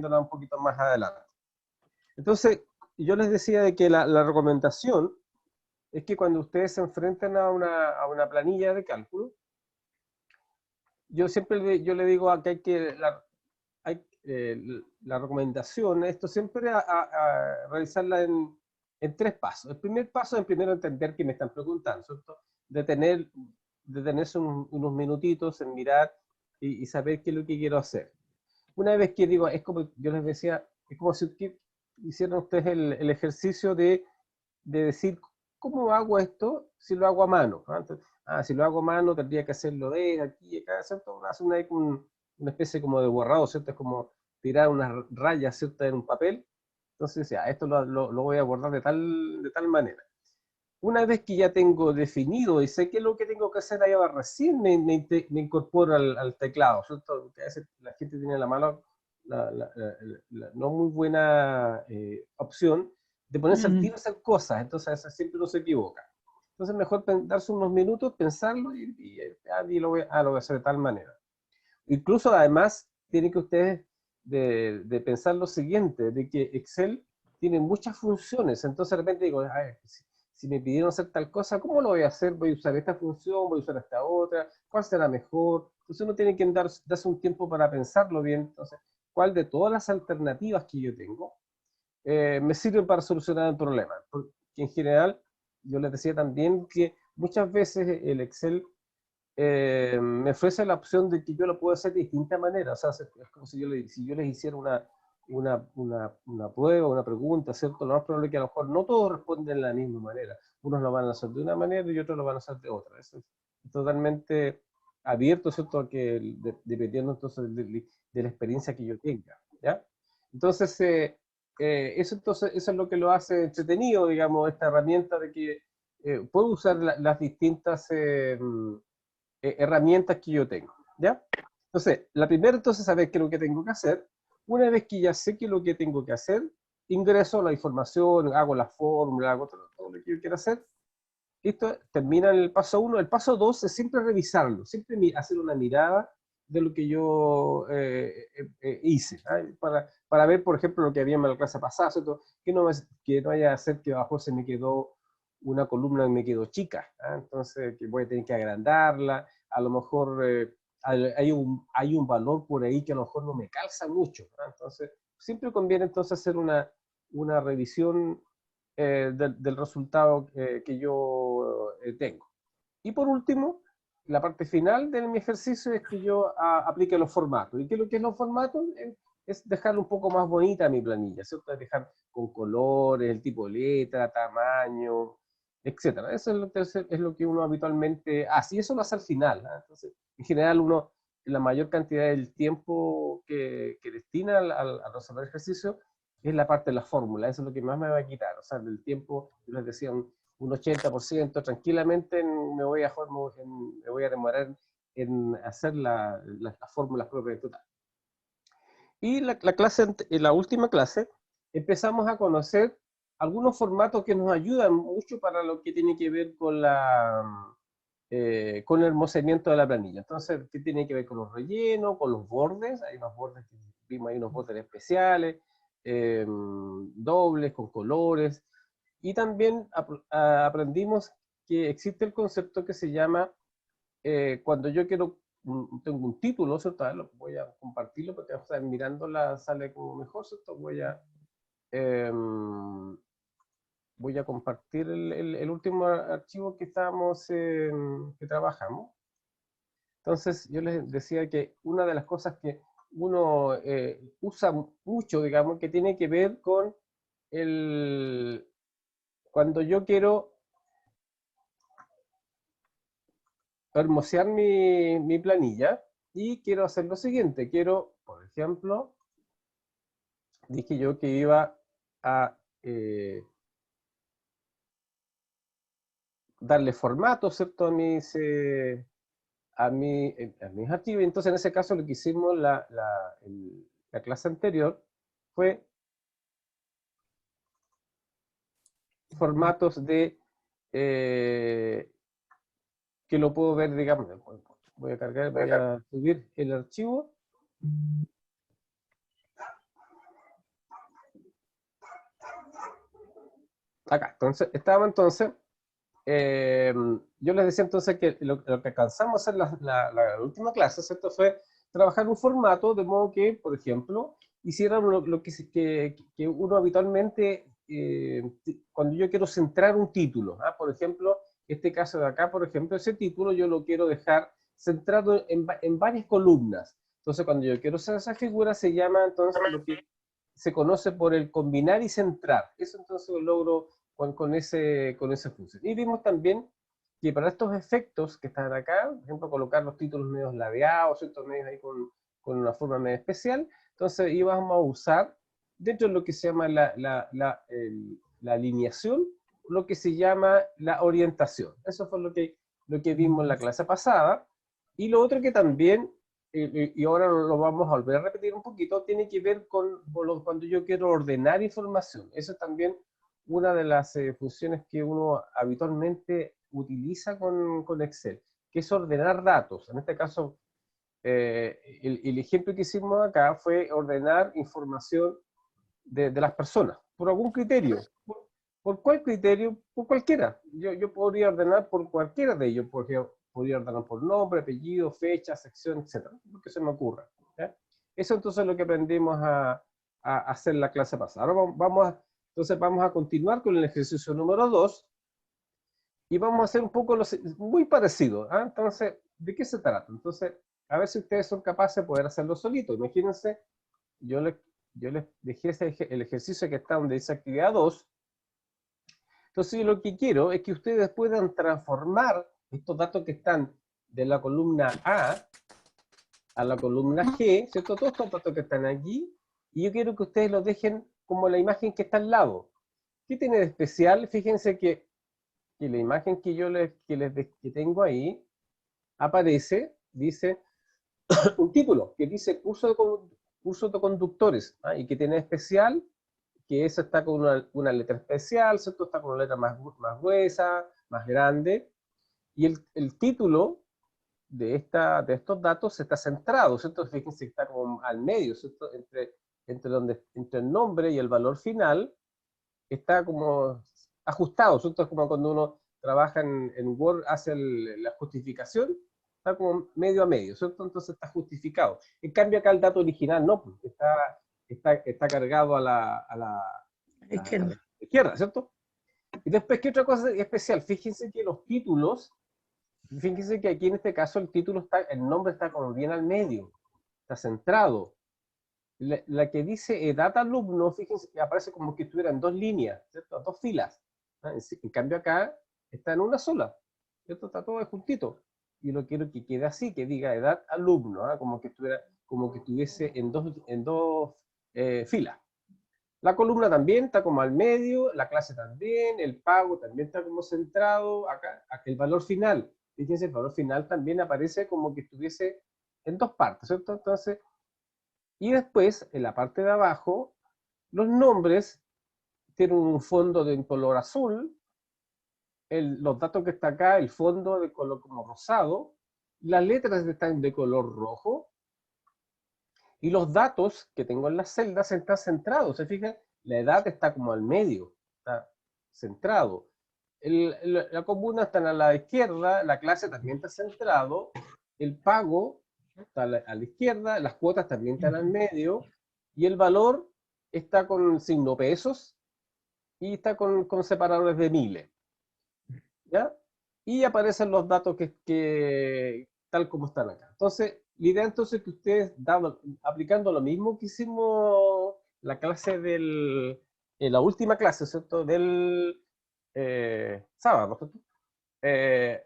un poquito más adelante. Entonces, yo les decía de que la recomendación es que cuando ustedes se enfrenten a una planilla de cálculo, yo siempre yo le digo a que hay que, la recomendación, esto siempre a realizarla en tres pasos. El primer paso es primero entender que me están preguntando, ¿cierto? Detenerse unos minutitos en mirar y saber qué es lo que quiero hacer. Una vez que digo, es como yo les decía, es como si hicieran ustedes el ejercicio de decir, ¿cómo hago esto si lo hago a mano? Entonces, si lo hago a mano tendría que hacerlo de aquí y acá, ¿cierto? Hace una especie como de borrado, ¿cierto? Es como tirar unas rayas, ¿cierto? En un papel. Entonces, ya, esto lo voy a abordar de tal manera. Una vez que ya tengo definido y sé qué es lo que tengo que hacer, ahí va, recién me incorporo al teclado, ¿cierto? Que a veces la gente tiene la mala, la no muy buena opción de ponerse al tiro a hacer cosas, entonces siempre uno se equivoca. Entonces mejor darse unos minutos, pensarlo y lo voy a hacer de tal manera. Incluso además tienen que ustedes de pensar lo siguiente, de que Excel tiene muchas funciones, entonces de repente digo, si me pidieron hacer tal cosa, ¿cómo lo voy a hacer? Voy a usar esta función, voy a usar esta otra, ¿cuál será mejor? Entonces uno tiene que darse un tiempo para pensarlo bien, entonces, ¿cuál de todas las alternativas que yo tengo me sirven para solucionar el problema? Porque en general, yo les decía también que muchas veces el Excel me ofrece la opción de que yo lo puedo hacer de distintas maneras. O sea, es como si yo les hiciera una prueba, una pregunta, ¿cierto? Lo más probable es que a lo mejor no todos responden de la misma manera. Unos lo van a hacer de una manera y otros lo van a hacer de otra. Eso es totalmente abierto, ¿cierto? A que, dependiendo entonces de la experiencia que yo tenga, ¿ya? Entonces, eso es lo que lo hace entretenido, digamos, esta herramienta de que puedo usar las distintas herramientas que yo tengo, ¿ya? Entonces, la primera, entonces, saber qué es lo que tengo que hacer. Una vez que ya sé qué es lo que tengo que hacer, ingreso la información, hago la fórmula, hago todo lo que yo quiero hacer. Listo, termina el paso 1. El paso 2 es siempre revisarlo, siempre hacer una mirada de lo que yo hice, ¿eh? Para ver, por ejemplo, lo que había en la clase pasada, ¿cierto? Que no vaya a ser que abajo se me quedó una columna que me quedó chica, ¿eh? Entonces que voy a tener que agrandarla, a lo mejor hay un valor por ahí que a lo mejor no me calza mucho, ¿eh? Entonces siempre conviene entonces hacer una revisión del resultado que yo tengo. Y por último, la parte final de mi ejercicio es que yo aplique los formatos. ¿Y qué es lo que es los formatos? Es dejar un poco más bonita mi planilla, ¿cierto? Es dejar con colores, el tipo de letra, tamaño, etcétera. Eso es lo que uno habitualmente hace. Y eso lo hace al final, ¿eh? Entonces, en general, uno, la mayor cantidad del tiempo que destina a resolver ejercicio es la parte de la fórmula. Eso es lo que más me va a quitar. O sea, del tiempo, yo les decía, un 80%, tranquilamente me voy a demorar en hacer las fórmulas propias de total. Y la última clase empezamos a conocer algunos formatos que nos ayudan mucho para lo que tiene que ver con el almacenamiento de la planilla. Entonces, ¿qué tiene que ver con los rellenos, con los bordes? Hay unos bordes, vimos ahí unos bordes especiales, dobles, con colores. Y también aprendimos que existe el concepto que se llama, cuando yo tengo un título, ¿cierto? Voy a compartirlo porque vamos a estar mirándola, sale como mejor, ¿cierto? Voy a compartir el último archivo que que trabajamos. Entonces, yo les decía que una de las cosas que uno usa mucho, digamos, que tiene que ver con cuando yo quiero hermosear mi planilla y quiero hacer lo siguiente. Quiero, por ejemplo, dije yo que iba a darle formato, ¿cierto? A mis archivos. Entonces, en ese caso, lo que hicimos la clase anterior fue formatos eh, que lo puedo ver, digamos, voy a subir el archivo. acá. Entonces, estábamos entonces, yo les decía entonces que lo que alcanzamos a hacer la última clase, ¿cierto? Fue trabajar un formato de modo que, por ejemplo, hicieran lo que uno habitualmente, cuando yo quiero centrar un título, ¿ah? Por ejemplo, este caso de acá, por ejemplo, ese título yo lo quiero dejar centrado en varias columnas. Entonces, cuando yo quiero hacer esa figura, se llama entonces lo que se conoce por el combinar y centrar. Eso entonces lo logro con ese función. Y vimos también que para estos efectos que están acá, por ejemplo, colocar los títulos medios ladeados, ciertos medios ahí con una forma medio especial, entonces íbamos a usar, dentro de lo que se llama la alineación, lo que se llama la orientación. Eso fue lo que vimos en la clase pasada. Y lo otro que también, y ahora lo vamos a volver a repetir un poquito, tiene que ver con cuando yo quiero ordenar información. Eso es también una de las funciones que uno habitualmente utiliza con Excel, que es ordenar datos. En este caso, el ejemplo que hicimos acá fue ordenar información de las personas, por algún criterio. ¿Por cuál criterio? Por cualquiera. Yo podría ordenar por cualquiera de ellos, podría ordenar por nombre, apellido, fecha, sección, etcétera, lo que se me ocurra. ¿Ya? Eso entonces es lo que aprendimos a hacer en la clase pasada. Ahora entonces vamos a continuar con el ejercicio número 2 y vamos a hacer un poco muy parecido. ¿Ah? Entonces, ¿de qué se trata? Entonces, a ver si ustedes son capaces de poder hacerlo solito. Imagínense, yo les, yo les dejé el ejercicio que está donde dice actividad 2. Entonces, lo que quiero es que ustedes puedan transformar estos datos que están de la columna a la columna G, ¿cierto? Todos estos datos que están aquí, y yo quiero que ustedes los dejen como la imagen que está al lado. ¿Qué tiene de especial? Fíjense que la imagen que tengo ahí aparece, dice un título que dice curso de conductores, ¿ah? Y que tiene especial que eso está con una letra especial, ¿cierto? Está con una letra más gruesa, más grande, y el título de estos datos está centrado, ¿cierto? Fíjense que está como al medio, ¿cierto? Entre el nombre y el valor final está como ajustado, ¿cierto? Es como cuando uno trabaja en Word, hace la justificación, está como medio a medio, ¿cierto? Entonces está justificado. En cambio acá el dato original no, pues, está cargado a la izquierda, ¿cierto? Y después, ¿qué otra cosa especial? Fíjense que aquí en este caso el nombre está como bien al medio, está centrado. La que dice edad alumno, fíjense que aparece como que estuviera en dos líneas, ¿cierto? Dos filas. ¿Ah? En cambio acá está en una sola, ¿cierto? Está todo juntito. Y lo quiero que quede así, que diga edad alumno, ¿ah? Como que estuviese en dos filas. La columna también está como al medio, la clase también, el pago también está como centrado, acá el valor final. Fíjense, el valor final también aparece como que estuviese en dos partes, ¿cierto? Entonces, y después, en la parte de abajo, los nombres tienen un fondo de color azul, los datos que está acá, el fondo de color como rosado, las letras están de color rojo, y los datos que tengo en las celdas están centrados. ¿Se fijan? La edad está como al medio, está centrado. La comuna está a la izquierda, la clase también está centrado, el pago está a la izquierda, las cuotas también están al medio, y el valor está con signo pesos y está con separadores de miles. ¿Ya? Y aparecen los datos tal como están acá. Entonces, la idea entonces es que ustedes, aplicando lo mismo que hicimos la clase en la última clase, ¿cierto? Del sábado, ¿cierto? Eh,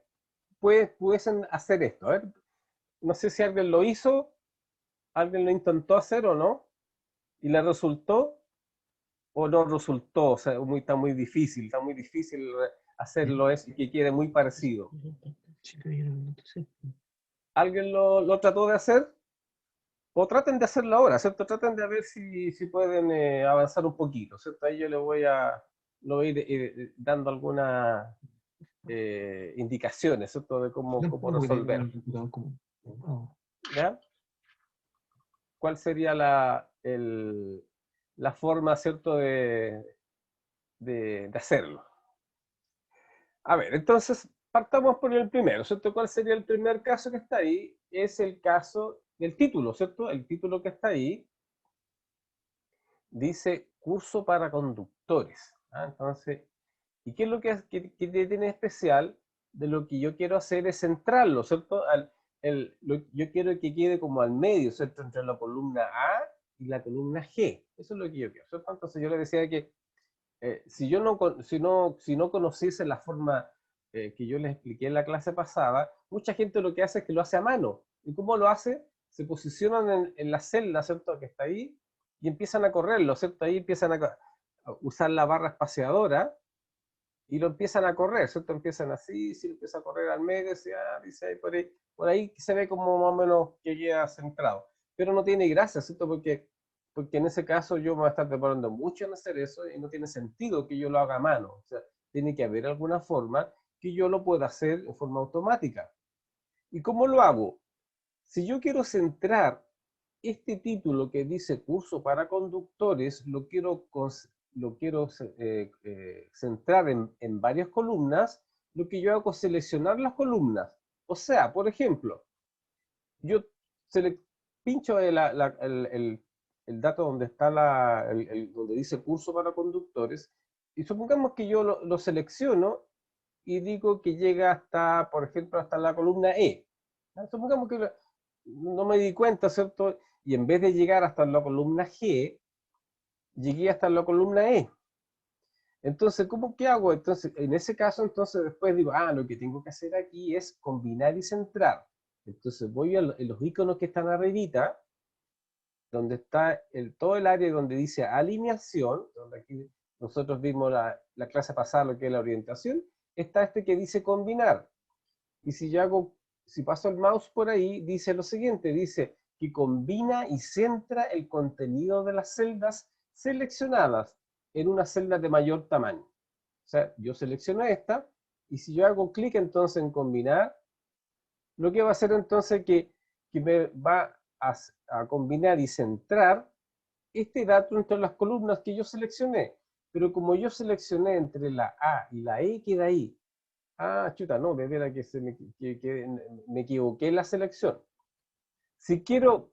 pudiesen hacer esto. A ver, no sé si alguien lo hizo, alguien lo intentó hacer o no, y le resultó o no resultó. O sea, está muy difícil hacerlo y que quede muy parecido. ¿Alguien lo trató de hacer? O traten de hacerlo ahora, ¿cierto? Traten de ver si pueden avanzar un poquito, ¿cierto? Ahí yo le voy a ir dando algunas indicaciones, ¿cierto? De cómo resolver. ¿Ya? ¿Cuál sería la forma, ¿cierto? de hacerlo. A ver, entonces partamos por el primero, ¿cierto? ¿Cuál sería el primer caso que está ahí? Es el caso del título, ¿cierto? El título que está ahí dice curso para conductores. ¿Ah? Entonces, ¿y qué es lo que tiene especial? De lo que yo quiero hacer es centrarlo, ¿cierto? Yo quiero que quede como al medio, ¿cierto? Entre la columna A y la columna G. Eso es lo que yo quiero, ¿cierto? Entonces yo le decía que si yo si no conociese la forma que yo les expliqué en la clase pasada, mucha gente lo que hace es que lo hace a mano. ¿Y cómo lo hace? Se posicionan en la celda, ¿cierto? Que está ahí y empiezan a correrlo, ¿cierto? Ahí empiezan a usar la barra espaciadora y lo empiezan a correr, ¿cierto? Empiezan así, si empieza a correr al medio, dice ahí por ahí se ve como más o menos que queda centrado. Pero no tiene gracia, ¿cierto? Porque en ese caso yo me voy a estar preparando mucho en hacer eso y no tiene sentido que yo lo haga a mano. O sea, tiene que haber alguna forma que yo lo pueda hacer en forma automática. ¿Y cómo lo hago? Si yo quiero centrar este título que dice curso para conductores, lo quiero centrar en varias columnas, lo que yo hago es seleccionar las columnas. O sea, por ejemplo, yo pincho el dato donde está donde dice curso para conductores, y supongamos que yo lo selecciono y digo que llega hasta, por ejemplo, hasta la columna E. Supongamos que no me di cuenta, ¿cierto? Y en vez de llegar hasta la columna G, llegué hasta la columna E. Entonces, qué hago? Entonces, en ese caso, entonces después digo, lo que tengo que hacer aquí es combinar y centrar. Entonces voy en los iconos que están arribita, donde está todo el área donde dice alineación, donde aquí nosotros vimos la clase pasada lo que es la orientación, está este que dice combinar. Y si paso el mouse por ahí, dice lo siguiente, dice que combina y centra el contenido de las celdas seleccionadas en una celda de mayor tamaño. O sea, yo selecciono esta, y si yo hago clic entonces en combinar, lo que va a hacer entonces que me va a combinar y centrar este dato entre las columnas que yo seleccioné. Pero como yo seleccioné entre la A y la E, queda ahí. Chuta, no, de veras que me equivoqué en la selección. Si quiero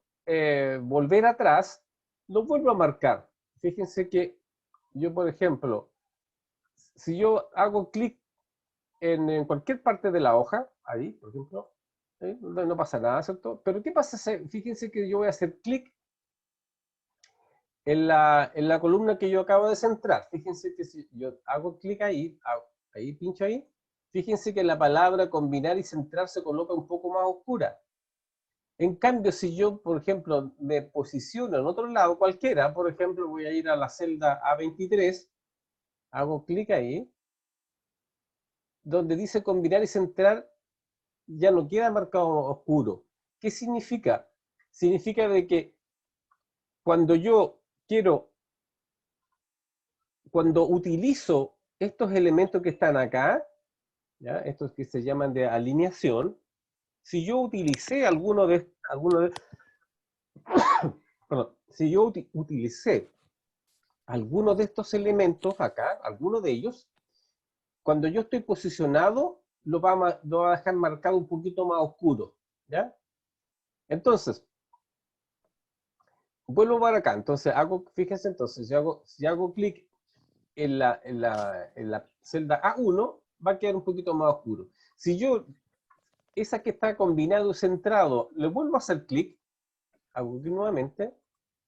volver atrás, lo vuelvo a marcar. Fíjense que yo, por ejemplo, si yo hago clic en cualquier parte de la hoja, ahí, por ejemplo, no pasa nada, ¿cierto? Pero ¿qué pasa? Fíjense que yo voy a hacer clic en la columna que yo acabo de centrar. Fíjense que si yo hago clic ahí, pincho ahí, fíjense que la palabra combinar y centrar se coloca un poco más oscura. En cambio, si yo, por ejemplo, me posiciono en otro lado, cualquiera, por ejemplo, voy a ir a la celda A23, hago clic ahí, donde dice combinar y centrar, ya no queda marcado oscuro. ¿Qué significa? Significa de que cuando yo quiero, cuando utilizo estos elementos que están acá, ¿ya? Estos que se llaman de alineación, si yo utilicé perdón, si yo utilicé alguno de estos elementos acá, alguno de ellos, cuando yo estoy posicionado, lo va a dejar marcado un poquito más oscuro, ¿ya? Entonces, vuelvo para acá, entonces fíjense, entonces, si hago clic en la celda A1, va a quedar un poquito más oscuro. Si yo, esa que está combinado y centrado, le vuelvo a hacer clic, hago clic nuevamente,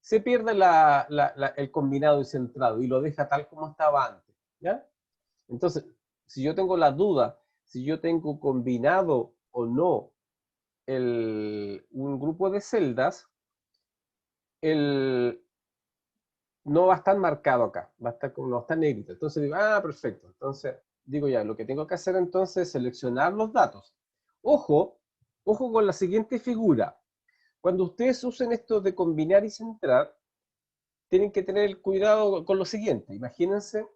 se pierde el combinado y centrado y lo deja tal como estaba antes, ¿ya? Entonces, si yo tengo la duda, si yo tengo combinado o no un grupo de celdas, no va a estar marcado acá, va a estar como, no está negrito. Entonces digo, perfecto. Entonces digo ya, lo que tengo que hacer entonces es seleccionar los datos. Ojo, ojo con la siguiente figura. Cuando ustedes usen esto de combinar y centrar, tienen que tener cuidado con lo siguiente. Imagínense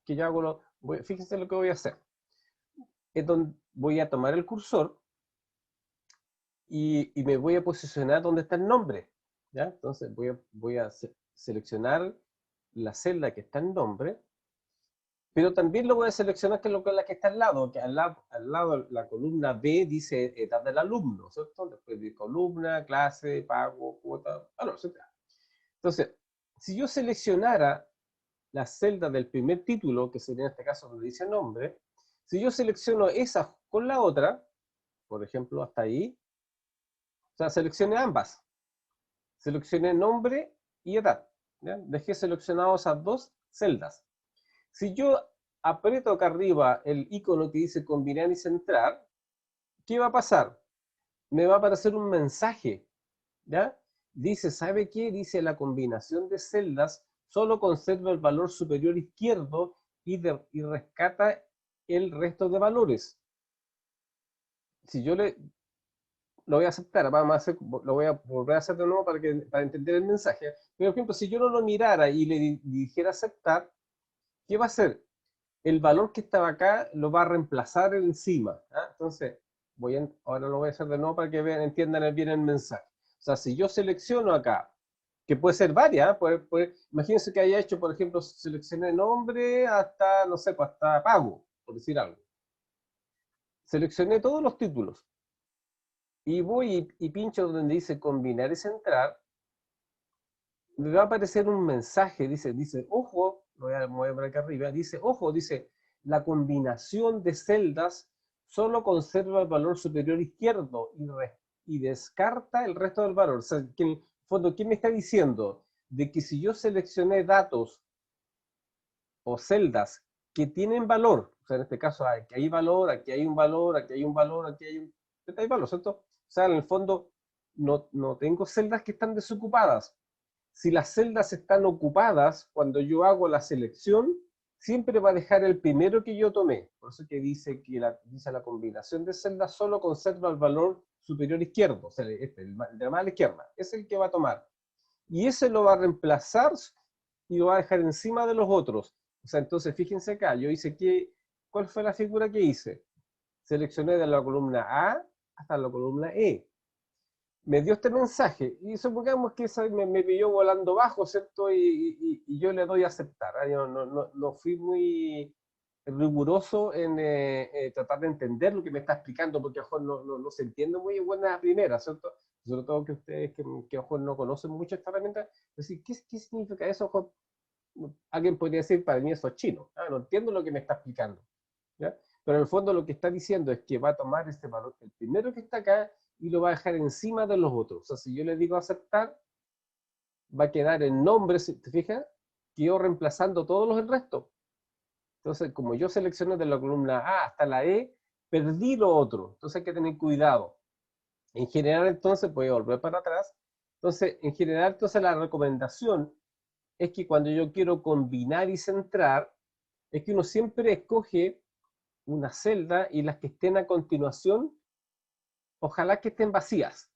que yo fíjense lo que voy a hacer. Es donde voy a tomar el cursor y me voy a posicionar donde está el nombre, ¿ya? Entonces voy a seleccionar la celda que está en nombre Pero también lo voy a seleccionar que es la que está al lado la columna B dice edad del alumno, ¿cierto? Después de columna, clase, pago, cuota, valor, etc. Entonces, si yo seleccionara la celda del primer título, que sería en este caso donde dice nombre, si yo selecciono esa con la otra, por ejemplo, hasta ahí, o sea, seleccioné ambas. Seleccioné nombre y edad. ¿Ya? Dejé seleccionadas esas dos celdas. Si yo aprieto acá arriba el icono que dice combinar y centrar, ¿qué va a pasar? Me va a aparecer un mensaje, ¿ya? Dice, ¿sabe qué? Dice la combinación de celdas solo conserva el valor superior izquierdo y rescata el resto de valores. Si yo lo voy a aceptar, vamos a hacer, lo voy a volver a hacer de nuevo para entender el mensaje. Pero, por ejemplo, si yo no lo mirara y le dijera aceptar, ¿qué va a hacer? El valor que estaba acá lo va a reemplazar encima. ¿Ah? Entonces, ahora lo voy a hacer de nuevo para que vean, entiendan bien el mensaje. O sea, si yo selecciono acá, que puede ser varias, imagínense que haya hecho, por ejemplo, seleccioné nombre hasta, no sé, pues hasta pago, por decir algo. Seleccioné todos los títulos y voy y pincho donde dice combinar y centrar, me va a aparecer un mensaje, dice, ojo, lo voy a mover acá arriba, dice, ojo, dice, la combinación de celdas solo conserva el valor superior izquierdo y descarta el resto del valor. O sea, que en el fondo, ¿qué me está diciendo? De que si yo seleccioné datos o celdas que tienen valor, o sea, en este caso, aquí hay valor, aquí hay un valor, aquí hay un valor, aquí hay valor, ¿cierto? O sea, en el fondo, no tengo celdas que están desocupadas. Si las celdas están ocupadas, cuando yo hago la selección, siempre va a dejar el primero que yo tomé. Por eso que dice que dice la combinación de celdas solo conserva el valor superior izquierdo, o sea, el de la mano izquierda, es el que va a tomar. Y ese lo va a reemplazar y lo va a dejar encima de los otros. O sea, entonces fíjense acá, yo hice ¿cuál fue la figura que hice? Seleccioné de la columna A hasta la columna E. Me dio este mensaje y supongamos que me pilló volando bajo, ¿cierto? Y yo le doy a aceptar. ¿Eh? Yo no fui muy riguroso en tratar de entender lo que me está explicando, porque a lo mejor no se entiende muy buena primera, ¿cierto? Sobre todo que ustedes que a lo mejor no conocen mucho esta herramienta, decir, ¿qué significa eso? Ojo, alguien podría decir, para mí eso es chino, ¿ah? No entiendo lo que me está explicando. ¿Ya? Pero en el fondo lo que está diciendo es que va a tomar este valor, el primero que está acá, y lo va a dejar encima de los otros. O sea, si yo le digo aceptar, va a quedar el nombre, ¿te fijas? Quedó reemplazando todos los del resto. Entonces, como yo seleccioné de la columna A hasta la E, perdí lo otro. Entonces hay que tener cuidado. En general, entonces, voy a volver para atrás. Entonces, en general, entonces la recomendación es que cuando yo quiero combinar y centrar, es que uno siempre escoge una celda y las que estén a continuación, ojalá que estén vacías.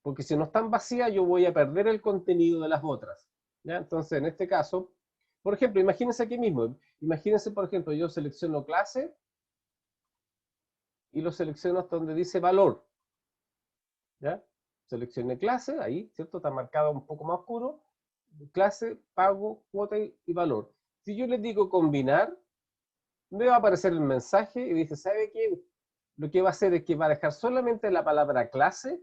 Porque si no están vacías, yo voy a perder el contenido de las otras. ¿Ya? Entonces, en este caso, por ejemplo, imagínense aquí mismo. Imagínense, por ejemplo, yo selecciono clase y lo selecciono hasta donde dice valor. ¿Ya? Seleccioné clase, ahí, ¿cierto? Está marcado un poco más oscuro. Clase, pago, cuota y valor. Si yo les digo combinar, me va a aparecer el mensaje y dice, ¿sabe qué? Lo que va a hacer es que va a dejar solamente la palabra clase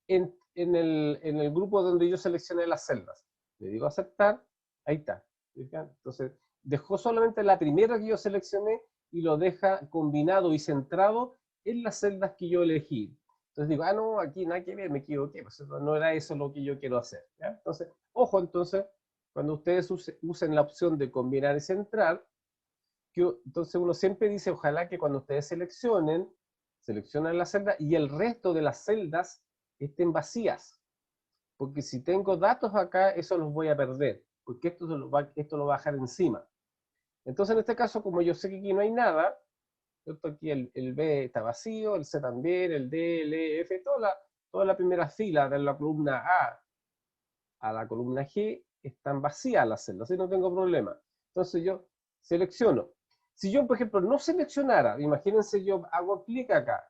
en el grupo donde yo seleccioné las celdas. Le digo aceptar, ahí está. Entonces, dejó solamente la primera que yo seleccioné y lo deja combinado y centrado en las celdas que yo elegí. Entonces digo, no, aquí nada que ver, me equivoqué, pues no era eso lo que yo quiero hacer. ¿Ya? Entonces, ojo, entonces, cuando ustedes usen la opción de combinar y centrar, entonces uno siempre dice, ojalá que cuando ustedes seleccionan la celda y el resto de las celdas estén vacías. Porque si tengo datos acá, eso los voy a perder, porque esto lo va a bajar encima. Entonces, en este caso, como yo sé que aquí no hay nada, ¿cierto? Aquí el B está vacío, el C también, el D, el E, F, toda la primera fila de la columna a la columna G están vacías las celdas, así no tengo problema. Entonces yo selecciono. Si yo, por ejemplo, no seleccionara, imagínense yo hago clic acá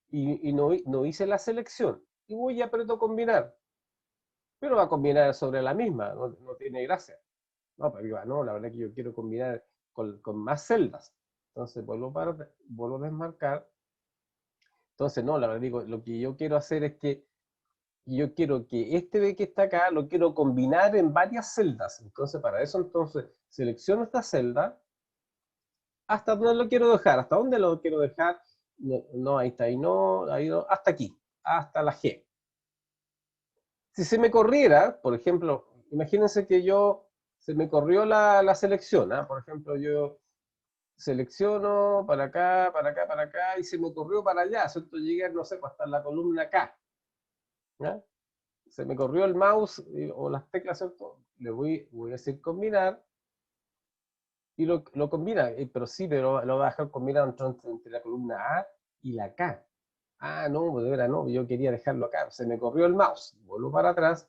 y no hice la selección y voy y aprieto combinar, pero va a combinar sobre la misma, no tiene gracia. No, pero no, la verdad que yo quiero combinar con más celdas. Entonces vuelvo a desmarcar. Entonces, no, la verdad digo, lo que yo quiero hacer es que yo quiero que este B que está acá lo quiero combinar en varias celdas. Entonces, para eso, entonces, selecciono esta celda. ¿Hasta dónde lo quiero dejar? ¿Hasta dónde lo quiero dejar? No, no, ahí está, ahí no, hasta aquí, hasta la G. Si se me corriera, por ejemplo, imagínense que se me corrió la selección, ¿ah? Por ejemplo, yo selecciono para acá, para acá, para acá, y se me corrió para allá, ¿cierto? Llegué, no sé, pues hasta la columna K, ¿ya? Se me corrió el mouse o las teclas, ¿cierto? Voy a decir combinar, y lo combina, pero sí, pero lo va a dejar combinado entre la columna A y la K. Ah, no, de verdad no, yo quería dejarlo acá, se me corrió el mouse, vuelvo para atrás.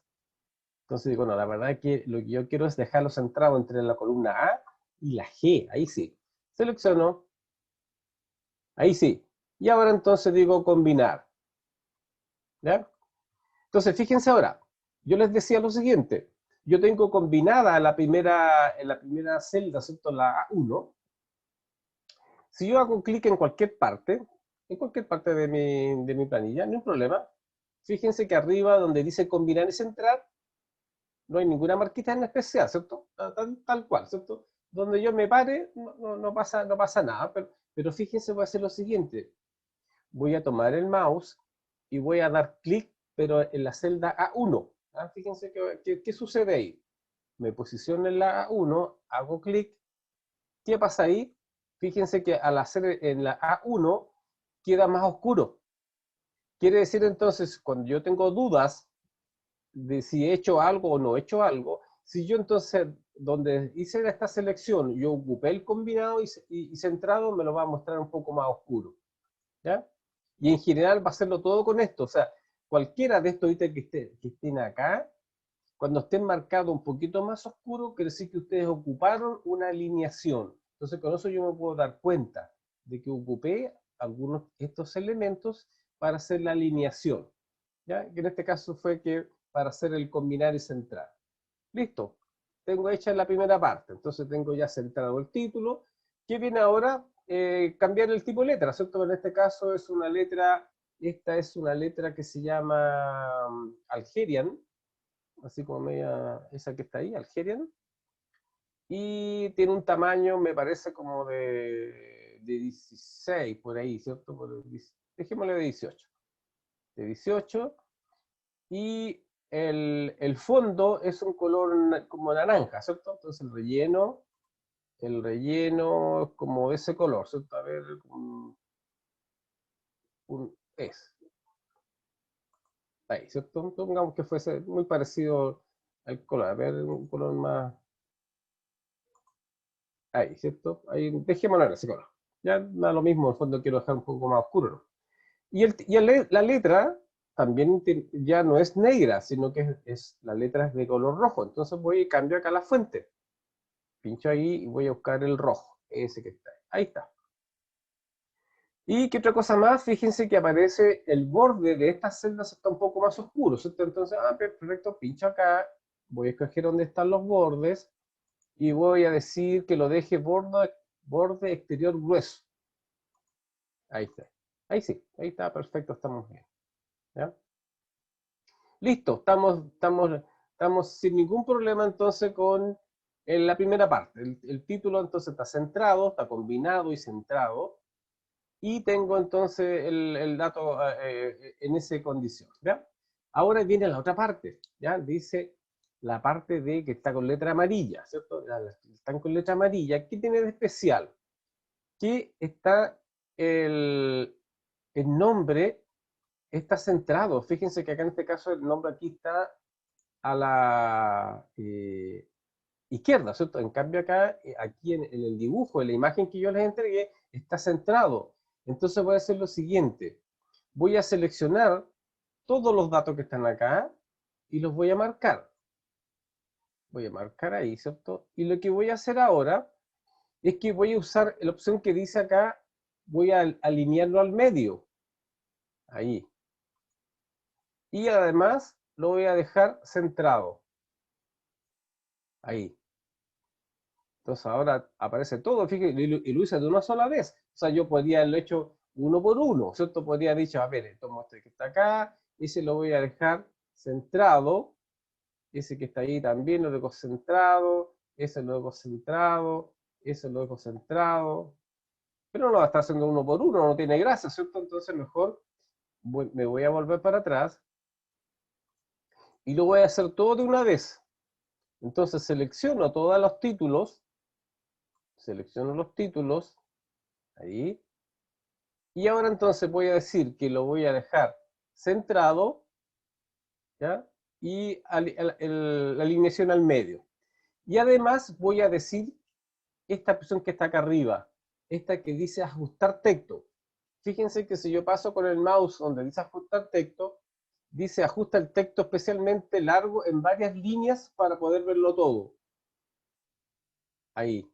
Entonces digo, no, la verdad es que lo que yo quiero es dejarlo centrado entre la columna A y la G, ahí sí. Selecciono, ahí sí. Y ahora entonces digo combinar, ¿ya? Entonces fíjense ahora, yo les decía lo siguiente, yo tengo combinada en la primera celda, ¿cierto? La A1. Si yo hago clic en cualquier parte de mi planilla, no hay problema. Fíjense que arriba donde dice combinar y centrar, no hay ninguna marquita en especial, ¿cierto? Tal cual, ¿cierto? Donde yo me pare, no pasa nada, pero fíjense, voy a hacer lo siguiente. Voy a tomar el mouse y voy a dar clic, pero en la celda A1. ¿Ah? Fíjense qué sucede ahí. Me posiciono en la A1, hago clic. ¿Qué pasa ahí? Fíjense que al hacer en la A1 queda más oscuro. Quiere decir entonces, cuando yo tengo dudas de si he hecho algo o no he hecho algo, si yo entonces, donde hice esta selección, yo ocupé el combinado y centrado, me lo va a mostrar un poco más oscuro, ¿ya? Y en general va a hacerlo todo con esto, o sea, cualquiera de estos ítems que estén acá, cuando estén marcados un poquito más oscuro, quiere decir que ustedes ocuparon una alineación. Entonces con eso yo me puedo dar cuenta de que ocupé algunos de estos elementos para hacer la alineación, ¿ya? Que en este caso fue que para hacer el combinar y centrar. Listo, tengo hecha la primera parte, entonces tengo ya centrado el título. ¿Qué viene ahora? Cambiar el tipo de letra, ¿cierto? En este caso es una letra, esta es una letra que se llama Algerian, así como media, esa que está ahí, Algerian, y tiene un tamaño, me parece como de 16, por ahí, ¿cierto? Dejémosle de 18. De 18, y el fondo es un color como naranja, ¿cierto? Entonces el relleno es como de ese color, ¿cierto? A ver, es, ahí, ¿cierto? Pongamos que fuese muy parecido al color, a ver, un color más, ahí, ¿cierto? Ahí, dejémoslo en ese color. Ya da lo mismo, en el fondo quiero dejar un poco más oscuro, ¿no? La letra también ya no es negra, sino que la letra es de color rojo. Entonces voy y cambio acá la fuente. Pincho ahí y voy a buscar el rojo, ese que está ahí. Ahí está. Y qué otra cosa más, fíjense que aparece el borde de estas celdas está un poco más oscuro, ¿cierto? Entonces, perfecto, pincho acá, voy a escoger dónde están los bordes y voy a decir que lo deje borde exterior grueso. Ahí está. Ahí sí, ahí está, perfecto, estamos bien. ¿Ya? Listo, estamos sin ningún problema entonces con la primera parte. El título entonces está centrado, está combinado y centrado. Y tengo entonces el dato en esa condición, ¿ya? Ahora viene la otra parte, ¿ya? Dice la parte de que está con letra amarilla, ¿cierto? Están con letra amarilla. ¿Qué tiene de especial? Que está el nombre está centrado. Fíjense que acá en este caso el nombre aquí está a la izquierda, ¿cierto? En cambio acá, aquí en el dibujo, en la imagen que yo les entregué, está centrado. Entonces voy a hacer lo siguiente. Voy a seleccionar todos los datos que están acá y los voy a marcar. Voy a marcar ahí, ¿cierto? Y lo que voy a hacer ahora es que voy a usar la opción que dice acá, voy a alinearlo al medio. Ahí. Y además lo voy a dejar centrado. Ahí. Entonces ahora aparece todo, fíjate, y lo hice de una sola vez. O sea, yo podría haberlo hecho uno por uno, ¿cierto? Podría haber dicho, a ver, tomo este que está acá, ese lo voy a dejar centrado, ese que está ahí también lo dejo centrado, ese lo dejo centrado, ese lo dejo centrado, pero no lo va a estar haciendo uno por uno, no tiene gracia, ¿cierto? Entonces mejor me voy a volver para atrás y lo voy a hacer todo de una vez. Entonces selecciono todos los títulos, ahí, y ahora entonces voy a decir que lo voy a dejar centrado, ¿ya? Y la alineación al medio. Y además voy a decir esta opción que está acá arriba, esta que dice ajustar texto. Fíjense que si yo paso con el mouse donde dice ajustar texto, dice ajusta el texto especialmente largo en varias líneas para poder verlo todo. Ahí.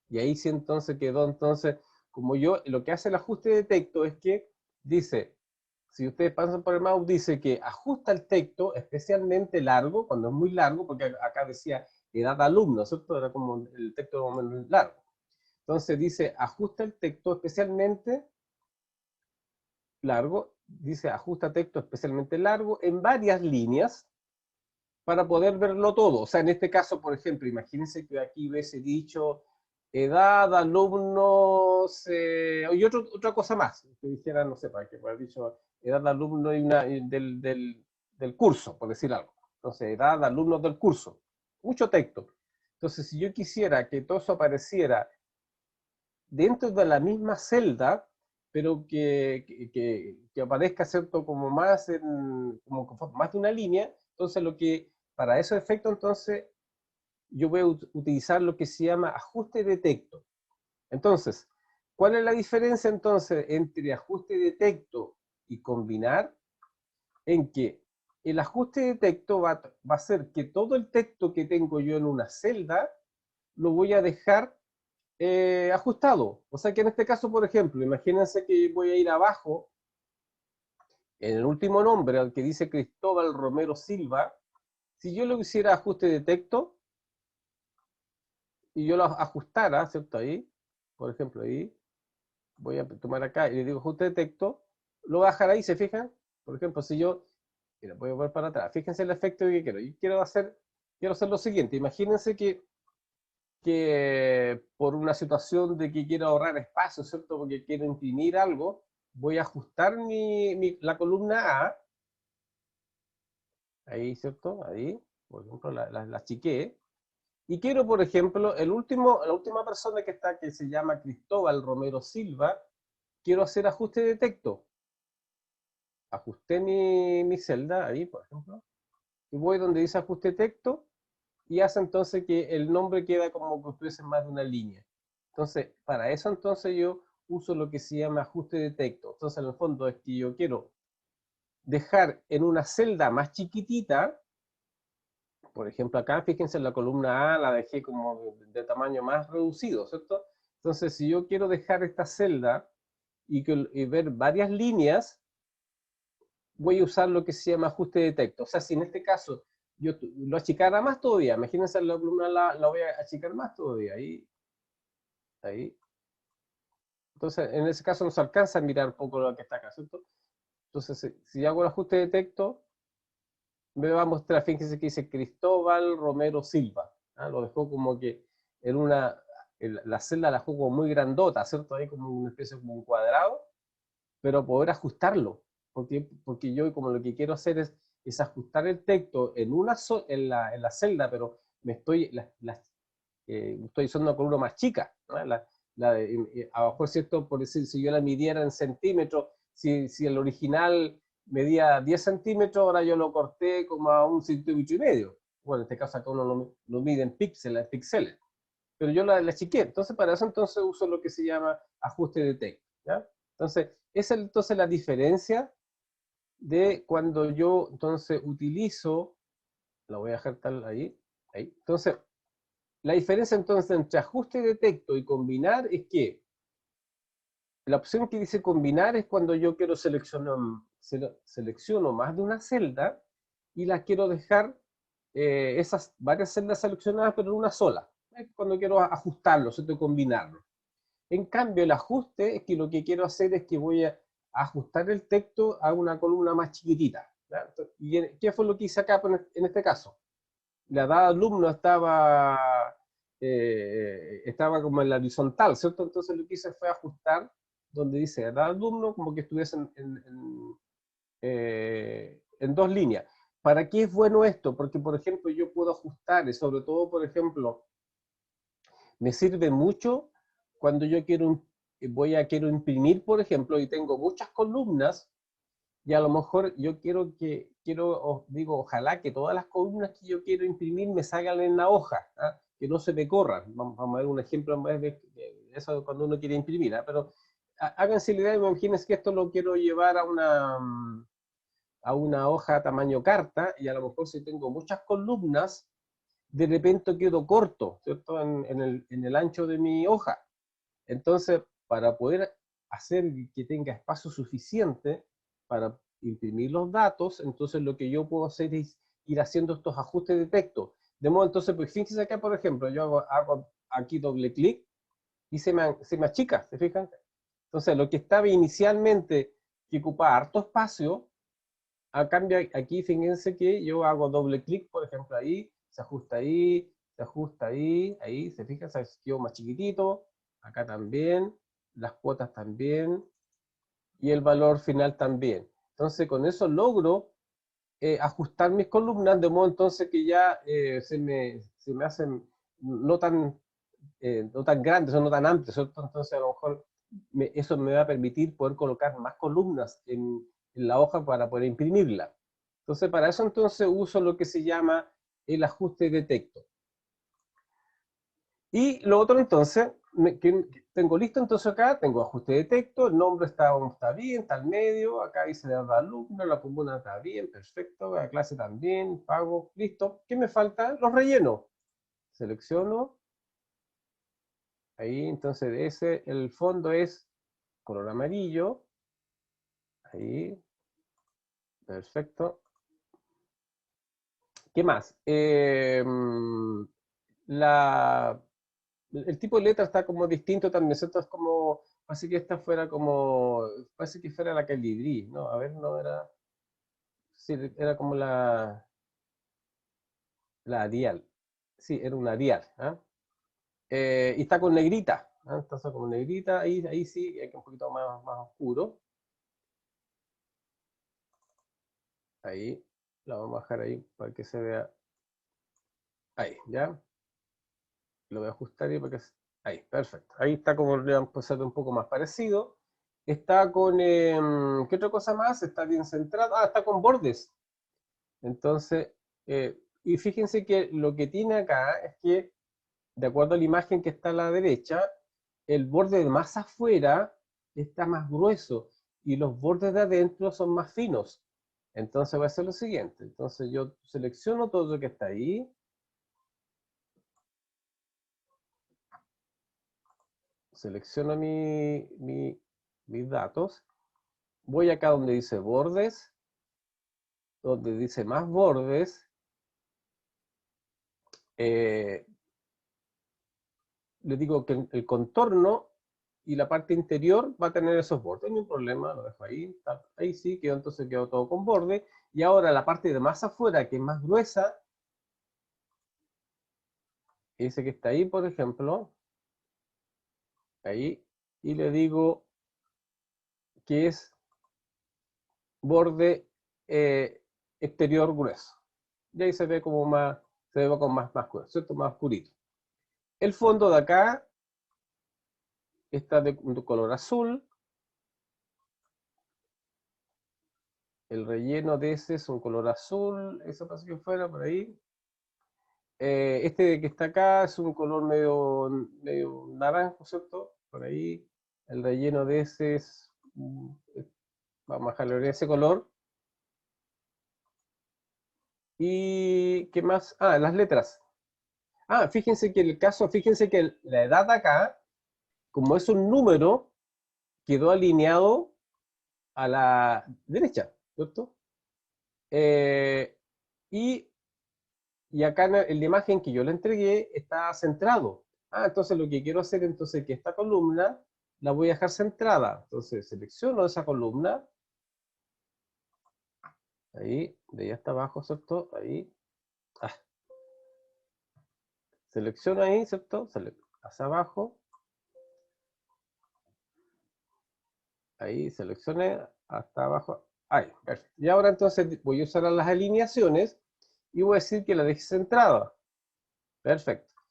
Y ahí sí entonces quedó, entonces, como yo, lo que hace el ajuste de texto es que dice, si ustedes pasan por el mouse, dice que ajusta el texto especialmente largo, cuando es muy largo, porque acá decía edad alumno, ¿cierto? Era como el texto más o menos largo. Entonces dice, ajusta el texto especialmente largo, dice, ajusta texto especialmente largo en varias líneas para poder verlo todo. O sea, en este caso, por ejemplo, imagínense que aquí hubiese dicho edad, alumnos, y otra cosa más, que dijera, no sé, para que haber dicho edad, alumno y del curso, por decir algo. Entonces, edad, alumnos del curso. Mucho texto. Entonces, si yo quisiera que todo eso apareciera dentro de la misma celda, pero que aparezca, ¿cierto? Como más, como más de una línea, entonces para esos efectos, entonces, yo voy a utilizar lo que se llama ajuste de texto. Entonces, ¿cuál es la diferencia entonces entre ajuste de texto y combinar? En que el ajuste de texto va a hacer que todo el texto que tengo yo en una celda lo voy a dejar ajustado. O sea que en este caso, por ejemplo, imagínense que voy a ir abajo, en el último nombre, al que dice Cristóbal Romero Silva, si yo le hiciera ajuste de texto y yo lo ajustara, ¿cierto? Ahí, por ejemplo, ahí, voy a tomar acá y le digo ajuste de texto, lo voy a dejar ahí, ¿se fijan? Por ejemplo, si yo, mira, voy a volver para atrás, fíjense el efecto que quiero. Yo quiero hacer lo siguiente, imagínense que por una situación de que quiero ahorrar espacio, ¿cierto? Porque quiero imprimir algo, voy a ajustar la columna A, ahí, ¿cierto? Ahí, por ejemplo, la achiqué, y quiero, por ejemplo, la última persona que está, que se llama Cristóbal Romero Silva, quiero hacer ajuste de texto. Ajusté mi celda, ahí, por ejemplo, y voy donde dice ajuste de texto, y hace entonces que el nombre queda como que estuviese más de una línea. Entonces, para eso entonces yo uso lo que se llama ajuste de texto. Entonces, en el fondo es que yo quiero dejar en una celda más chiquitita, por ejemplo acá, fíjense en la columna A, la dejé como de tamaño más reducido, ¿cierto? Entonces, si yo quiero dejar esta celda y ver varias líneas, voy a usar lo que se llama ajuste de texto. O sea, si en este caso yo lo achicara más todavía, imagínense la columna la voy a achicar más todavía, ahí. Entonces, en ese caso nos alcanza a mirar un poco lo que está acá, ¿cierto? Entonces, si hago el ajuste de texto, me va a mostrar, fíjense que dice Cristóbal Romero Silva. ¿Ah? Lo dejó como que en la celda la dejó como muy grandota, ¿cierto? Ahí como una especie como un cuadrado, pero poder ajustarlo. Porque yo como lo que quiero hacer es ajustar el texto en la celda, pero estoy usando una columna más chica. ¿No? Abajo, ¿cierto? Por decir, si yo la midiera en centímetros, si el original medía 10 centímetros, ahora yo lo corté como a 1,5 centímetros. Bueno, en este caso acá uno lo mide en píxeles. Pero yo la achiqué. Entonces, para eso entonces uso lo que se llama ajuste de texto. ¿Ya? Entonces, esa es entonces la diferencia de cuando yo entonces utilizo, la voy a dejar tal ahí. Entonces, la diferencia entonces entre ajuste de texto y combinar es que la opción que dice combinar es cuando yo quiero selecciono más de una celda y la quiero dejar esas varias celdas seleccionadas pero en una sola. Es cuando quiero ajustarlo, ¿cierto? Combinarlo. En cambio, el ajuste es que lo que quiero hacer es que voy a ajustar el texto a una columna más chiquitita. ¿Ya? ¿Y qué fue lo que hice acá en este caso? La dada alumno estaba como en la horizontal, ¿cierto? Entonces lo que hice fue ajustar donde dice dada alumno como que estuviese en dos líneas. ¿Para qué es bueno esto? Porque, por ejemplo, yo puedo ajustar, y sobre todo, por ejemplo, me sirve mucho cuando yo quiero imprimir, por ejemplo, y tengo muchas columnas, y a lo mejor yo digo, ojalá que todas las columnas que yo quiero imprimir me salgan en la hoja, ¿ah? Que no se me corran. Vamos a ver un ejemplo en vez de eso cuando uno quiere imprimir, ¿ah? Pero háganse la idea, imagínense que esto lo quiero llevar a una hoja tamaño carta, y a lo mejor si tengo muchas columnas, de repente quedo corto, ¿cierto? En el ancho de mi hoja. Entonces, para poder hacer que tenga espacio suficiente para imprimir los datos, entonces lo que yo puedo hacer es ir haciendo estos ajustes de texto. De modo, entonces, pues fíjense acá, por ejemplo, yo hago aquí doble clic y se me achica, ¿se fijan? Entonces, lo que estaba inicialmente que ocupaba harto espacio, a cambio aquí fíjense que yo hago doble clic, por ejemplo, ahí, se ajusta ahí, se fijan, se quedó más chiquitito, acá también, las cuotas también, y el valor final también. Entonces con eso logro ajustar mis columnas de modo entonces que ya se me hacen no tan grandes o no tan amplios, ¿cierto? Entonces a lo mejor eso me va a permitir poder colocar más columnas en la hoja para poder imprimirla. Entonces para eso entonces uso lo que se llama el ajuste de texto. Y lo otro entonces, que tengo listo entonces acá, tengo ajuste de texto, el nombre está bien, está al medio, acá dice la alumno, la comuna está bien, perfecto, la clase también, pago, listo. ¿Qué me falta? Los relleno. Selecciono, ahí entonces el fondo es color amarillo, ahí, perfecto. ¿Qué más? La, el tipo de letra está como distinto también, ¿cierto? Es como, parece que esta fuera como, parece que fuera la Calibri, ¿no? A ver, no era, sí, era como la Arial, sí, era una Arial, ¿ah? Y está con negrita, ¿ah? Está como negrita, ahí sí, hay que un poquito más oscuro, ahí, la vamos a bajar ahí para que se vea, ahí, ¿ya? Lo voy a ajustar ahí para que, ahí, perfecto, ahí está como le han puesto un poco más parecido. Está con, ¿qué otra cosa más? Está bien centrado. Ah, está con bordes. Entonces, y fíjense que lo que tiene acá es que, de acuerdo a la imagen que está a la derecha, el borde de más afuera está más grueso y los bordes de adentro son más finos. Entonces voy a hacer lo siguiente. Entonces yo selecciono todo lo que está ahí. Selecciono mis datos. Voy acá donde dice bordes, donde dice más bordes. Le digo que el contorno y la parte interior va a tener esos bordes, no hay problema, lo dejo ahí, ahí sí, entonces quedó todo con borde, y ahora la parte de más afuera, que es más gruesa, ese que está ahí, por ejemplo, ahí, y le digo que es borde exterior grueso, y ahí se ve como se ve con más grueso, ¿cierto? Más oscurito. El fondo de acá está de color azul, el relleno de ese es un color azul, eso parece que fuera por ahí. Este que está acá es un color medio naranjo, ¿cierto? Por ahí. El relleno de ese vamos a dejarlo en ese color. ¿Y qué más? Ah, las letras. Ah, fíjense que la edad acá, como es un número, quedó alineado a la derecha, ¿cierto? Eh, y y acá en la imagen que yo le entregué está centrado. Ah, entonces lo que quiero hacer entonces es que esta columna la voy a dejar centrada. Entonces selecciono esa columna, ahí, de ahí hasta abajo, ¿cierto? Ahí. Ah, selecciono ahí, ¿cierto? Hacia abajo. Ahí seleccioné hasta abajo. Ahí, perfecto. Y ahora entonces voy a usar las alineaciones y voy a decir que la deje centrada. Perfecto.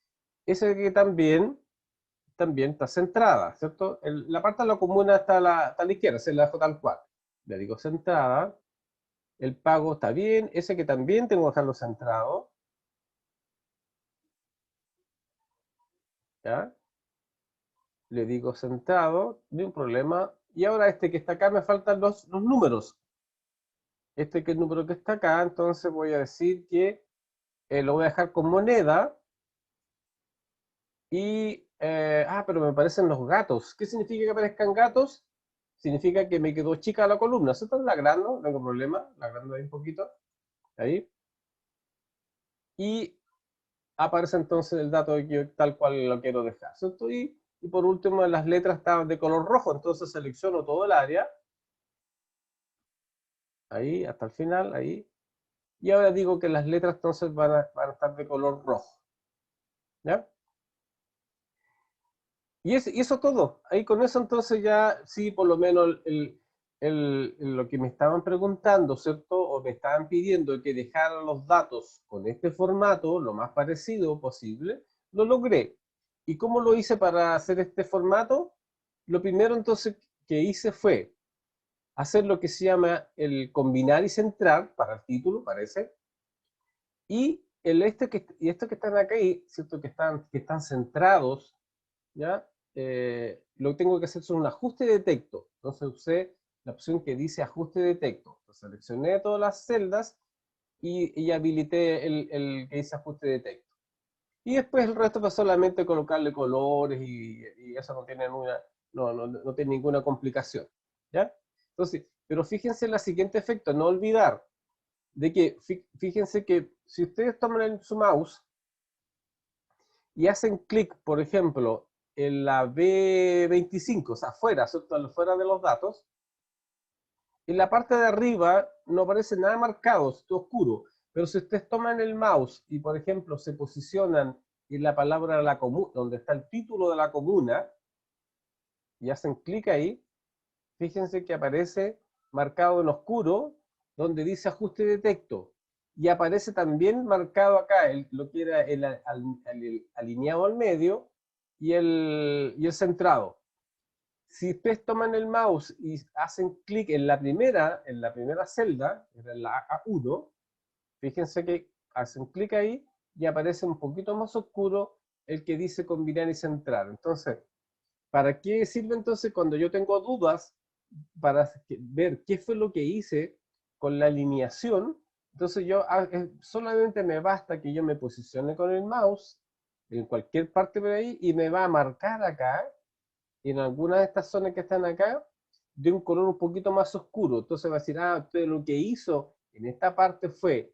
Ese que también está centrada, ¿cierto? La parte de la comuna está a la izquierda, se la dejo tal cual. Le digo centrada. El pago está bien. Ese que también tengo que dejarlo centrado. ¿Ya? Le digo centrado, no hay un problema. Y ahora este que está acá me faltan los números. Este que es el número que está acá, entonces voy a decir que lo voy a dejar con moneda. Y, pero me aparecen los gatos. ¿Qué significa que aparezcan gatos? Significa que me quedó chica la columna. ¿Eso está? La agrando, no tengo problema. La agrando ahí un poquito. Ahí. Y aparece entonces el dato de que tal cual lo quiero dejar, ¿cierto? Y por último, las letras estaban de color rojo, entonces selecciono todo el área. Ahí, hasta el final, ahí. Y ahora digo que las letras entonces van a estar de color rojo. ¿Ya? Y eso todo. Ahí con eso entonces ya, sí, por lo menos lo que me estaban preguntando, ¿cierto? O me estaban pidiendo que dejara los datos con este formato, lo más parecido posible, lo logré. ¿Y cómo lo hice para hacer este formato? Lo primero entonces que hice fue hacer lo que se llama el combinar y centrar para el título, parece. Y estos que están acá, ¿cierto? Que están centrados, ¿ya? Lo que tengo que hacer es un ajuste de texto. Entonces usé la opción que dice ajuste de texto. Entonces, seleccioné todas las celdas y habilité el que dice ajuste de texto. Y después el resto fue solamente colocarle colores y eso no tiene ninguna complicación. ¿Ya? Entonces, pero fíjense en el siguiente efecto, no olvidar de que, fíjense que si ustedes toman su mouse y hacen clic, por ejemplo, en la B25, o sea, fuera, ¿cierto? Fuera de los datos, en la parte de arriba no aparece nada marcado, está oscuro. Pero si ustedes toman el mouse y, por ejemplo, se posicionan en la palabra la comuna, donde está el título de la comuna, y hacen clic ahí, fíjense que aparece marcado en oscuro, donde dice ajuste de texto. Y aparece también marcado acá lo que era el alineado al medio y el centrado. Si ustedes toman el mouse y hacen clic en la primera celda, en la A1, fíjense que hacen clic ahí y aparece un poquito más oscuro el que dice combinar y centrar. Entonces, ¿para qué sirve entonces cuando yo tengo dudas para ver qué fue lo que hice con la alineación? Entonces solamente me basta que yo me posicione con el mouse en cualquier parte por ahí y me va a marcar acá, en alguna de estas zonas que están acá, de un color un poquito más oscuro. Entonces va a decir, usted lo que hizo en esta parte fue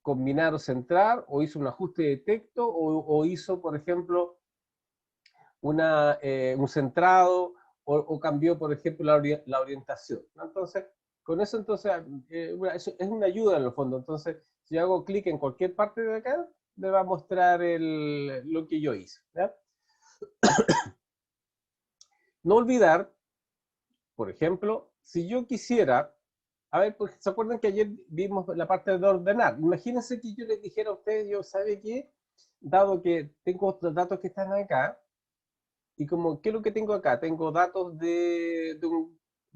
combinar o centrar, o hizo un ajuste de texto, o hizo, por ejemplo, un centrado, o cambió, por ejemplo, la orientación, ¿no? Entonces, con eso, entonces, es una ayuda en el fondo. Entonces, si hago clic en cualquier parte de acá, me va a mostrar lo que yo hice, ¿ya? No olvidar, por ejemplo, si yo quisiera, a ver, pues, ¿se acuerdan que ayer vimos la parte de ordenar? Imagínense que yo les dijera a ustedes, yo, ¿sabe qué? Dado que tengo otros datos que están acá, y como, ¿qué es lo que tengo acá? Tengo datos de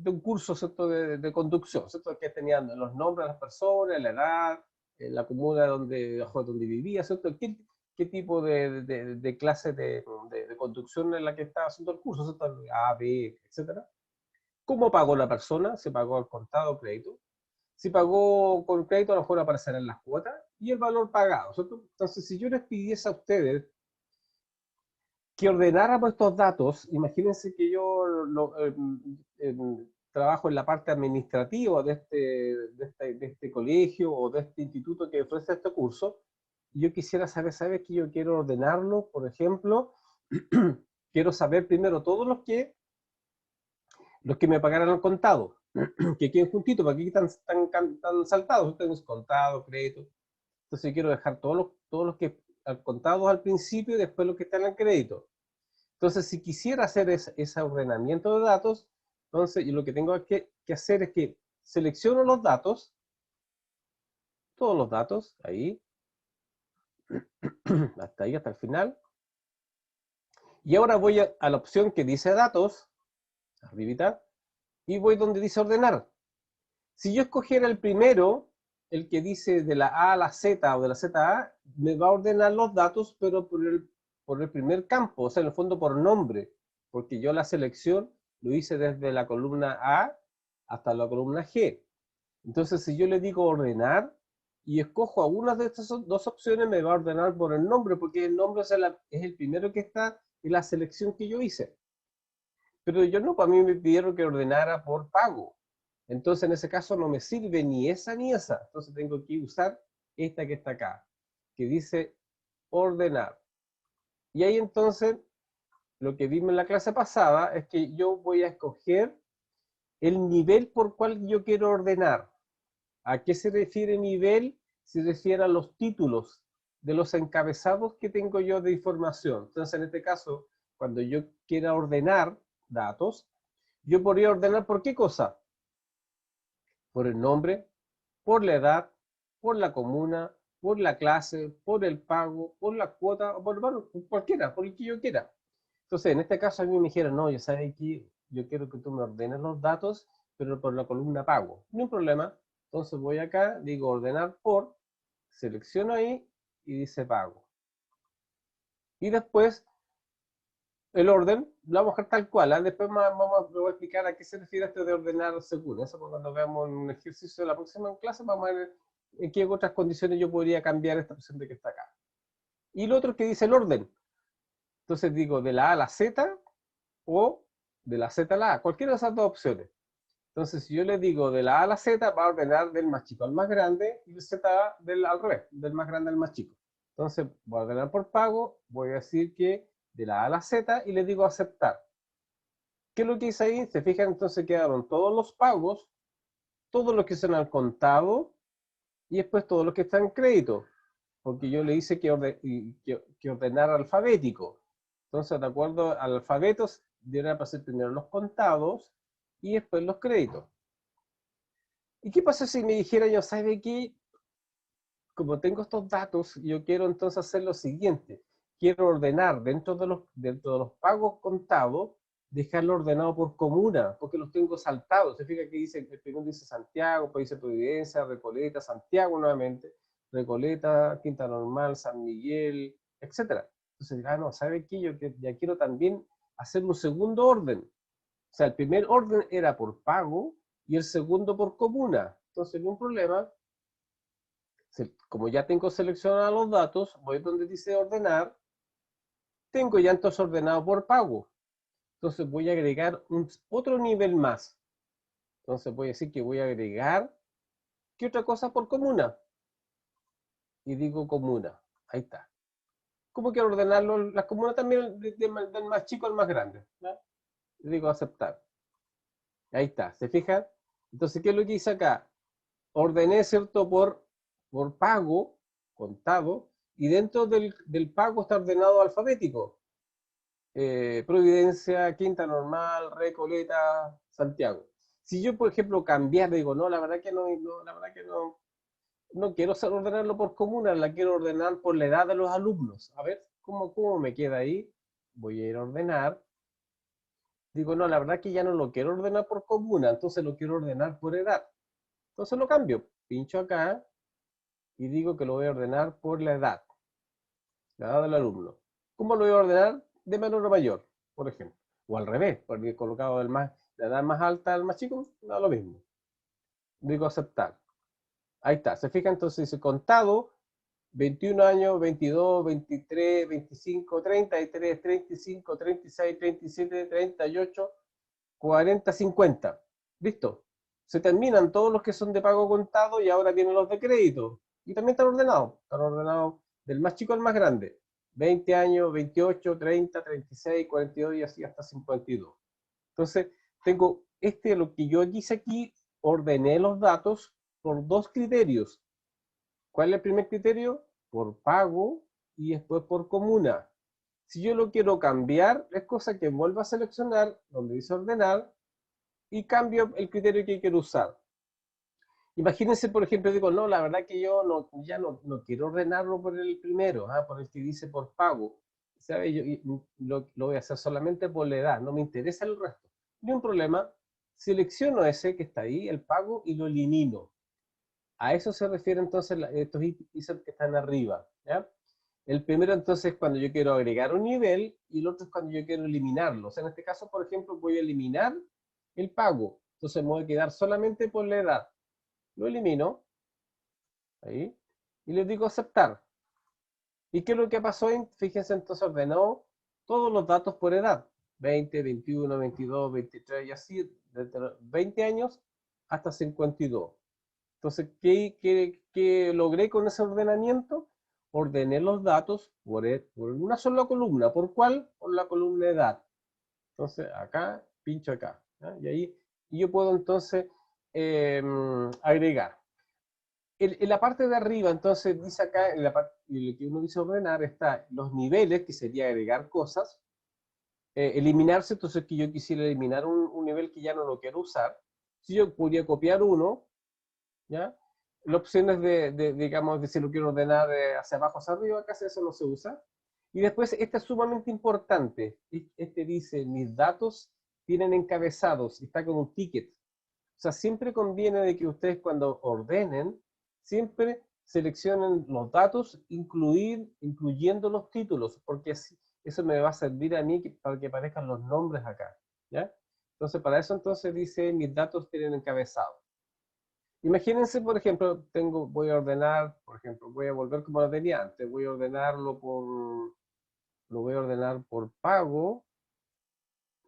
un curso, ¿cierto? De conducción, ¿cierto? Que tenían los nombres de las personas, la edad, la comuna donde vivía, ¿cierto? ¿Qué tipo de clase de conducción en la que estaba haciendo el curso, ¿cierto? A, B, etcétera. ¿Cómo pagó la persona? ¿Se pagó al contado o crédito? Si pagó con crédito, a lo mejor aparecerán las cuotas y el valor pagado, ¿cierto? Entonces, si yo les pidiese a ustedes que ordenáramos estos datos, imagínense que yo trabajo en la parte administrativa de este colegio o de este instituto que ofrece este curso, y yo quisiera saber, ¿sabes que yo quiero ordenarlo? Por ejemplo, quiero saber primero todos los que me pagaran al contado, que queden juntitos, para que están saltados, ustedes contado, crédito. Entonces quiero dejar todos los que al contado al principio y después los que están al crédito. Entonces, si quisiera hacer ese ordenamiento de datos, entonces yo lo que tengo que hacer es que selecciono los datos, todos los datos, ahí, hasta ahí, hasta el final. Y ahora voy a la opción que dice datos, arribita, y voy donde dice ordenar. Si yo escogiera el primero, el que dice de la A a la Z o de la Z a A, me va a ordenar los datos, pero por el primer campo, o sea, en el fondo por nombre, porque yo la selección lo hice desde la columna A hasta la columna G. Entonces, si yo le digo ordenar y escojo alguna de estas dos opciones, me va a ordenar por el nombre, porque el nombre es el primero que está en la selección que yo hice. Pero yo no, para mí me pidieron que ordenara por pago. Entonces, en ese caso no me sirve ni esa ni esa. Entonces tengo que usar esta que está acá, que dice ordenar. Y ahí entonces, lo que vimos en la clase pasada es que yo voy a escoger el nivel por cual yo quiero ordenar. ¿A qué se refiere nivel? Se refiere a los títulos de los encabezados que tengo yo de información. Entonces, en este caso, cuando yo quiera ordenar datos, yo podría ordenar por qué cosa. Por el nombre, por la edad, por la comuna, por la clase, por el pago, por la cuota, o por cualquiera, por el que yo quiera. Entonces, en este caso a mí me dijeron, no, ya sabes que yo quiero que tú me ordenes los datos, pero por la columna pago. No hay problema. Entonces voy acá, digo ordenar por, selecciono ahí y dice pago. Y después el orden lo vamos a dejar tal cual. Después me voy a explicar a qué se refiere esto de ordenar según. Eso cuando veamos un ejercicio de la próxima clase, vamos a ver en qué otras condiciones yo podría cambiar esta opción de que está acá. Y lo otro que dice el orden. Entonces digo de la A a la Z o de la Z a la A, cualquiera de esas dos opciones. Entonces, si yo le digo de la A a la Z, va a ordenar del más chico al más grande y del Z al revés, del más grande al más chico. Entonces, voy a ordenar por pago, voy a decir que de la A a la Z y le digo aceptar. ¿Qué es lo que hice ahí? Se fijan, entonces quedaron todos los pagos, todos los que son al contado y después todos los que están en crédito, porque yo le hice que ordenar alfabético. Entonces, de acuerdo al alfabeto, deberían pasar primero los contados y después los créditos. ¿Y qué pasa si me dijera yo, ¿sabe qué? Como tengo estos datos, yo quiero entonces hacer lo siguiente. Quiero ordenar dentro de los pagos contados, dejarlo ordenado por comuna, porque los tengo saltados. Se fija que dice, el primero dice Santiago, después dice Providencia, Recoleta, Santiago nuevamente, Recoleta, Quinta Normal, San Miguel, etc. Entonces, no, ¿sabe qué? Yo ya quiero también hacer un segundo orden. O sea, el primer orden era por pago y el segundo por comuna. Entonces, no hay un problema. Como ya tengo seleccionados los datos, voy donde dice ordenar. Tengo ya entonces ordenado por pago. Entonces voy a agregar otro nivel más. Entonces voy a decir que voy a agregar, ¿qué otra cosa por comuna? Y digo comuna. Ahí está. ¿Cómo quiero ordenarlo? Las comunas también del más chico al más grande. ¿No? Y digo aceptar. Ahí está. ¿Se fijan? Entonces, ¿qué es lo que hice acá? Ordené, ¿cierto? Por pago, contado, y dentro del pago está ordenado alfabético. Providencia, Quinta Normal, Recoleta, Santiago. Si yo, por ejemplo, cambiar, digo, no, la verdad que no quiero ordenarlo por comuna, la quiero ordenar por la edad de los alumnos. A ver, ¿cómo me queda ahí? Voy a ir a ordenar. Digo, no, la verdad que ya no lo quiero ordenar por comuna, entonces lo quiero ordenar por edad. Entonces lo cambio. Pincho acá y digo que lo voy a ordenar por la edad del alumno. ¿Cómo lo voy a ordenar? De menor a mayor, por ejemplo. O al revés, porque he colocado la edad más alta al más chico, da lo mismo. Digo aceptar. Ahí está. ¿Se fija? Entonces dice contado, 21 años, 22, 23, 25, 33, 35, 36, 37, 38, 40, 50. Listo. Se terminan todos los que son de pago contado y ahora vienen los de crédito. Y también están ordenados. Están ordenados del más chico al más grande. 20 años, 28, 30, 36, 42 y así hasta 52. Entonces, tengo lo que yo hice aquí, ordené los datos por dos criterios. ¿Cuál es el primer criterio? Por pago y después por comuna. Si yo lo quiero cambiar, es cosa que vuelva a seleccionar donde dice ordenar y cambio el criterio que quiero usar. Imagínense, por ejemplo, digo, no, la verdad que yo ya no quiero ordenarlo por el primero, por el que dice por pago. ¿Sabe? Yo lo voy a hacer solamente por la edad, no me interesa el resto. Ni un problema, selecciono ese que está ahí, el pago, y lo elimino. A eso se refiere entonces estos ítems que están arriba. ¿Ya? El primero entonces es cuando yo quiero agregar un nivel y el otro es cuando yo quiero eliminarlo. O sea, en este caso, por ejemplo, voy a eliminar el pago. Entonces me voy a quedar solamente por la edad. Lo elimino, ahí, y le digo aceptar. ¿Y qué es lo que pasó? Fíjense, entonces ordenó todos los datos por edad. 20, 21, 22, 23 y así, desde los 20 años hasta 52. Entonces, ¿qué logré con ese ordenamiento? Ordené los datos por una sola columna. ¿Por cuál? Por la columna edad. Entonces, acá, pincho acá. ¿Ya? Y ahí yo puedo entonces agregar. En la parte de arriba, entonces, dice acá, en lo que uno dice ordenar, está los niveles, que sería agregar cosas, eliminarse, entonces que yo quisiera eliminar un nivel que ya no lo quiero usar. Si yo podría copiar uno, ¿ya? Las opciones digamos, de si lo quiero ordenar hacia abajo, hacia arriba, casi eso no se usa. Y después, este es sumamente importante. Este dice, mis datos tienen encabezados, y está con un ticket. O sea, siempre conviene de que ustedes cuando ordenen, siempre seleccionen los datos, incluyendo los títulos, porque así, eso me va a servir a mí para que aparezcan los nombres acá. ¿Ya? Entonces, para eso entonces dice, mis datos tienen encabezado. Imagínense, por ejemplo, voy a ordenar, por ejemplo, voy a volver como lo tenía antes, lo voy a ordenar por pago,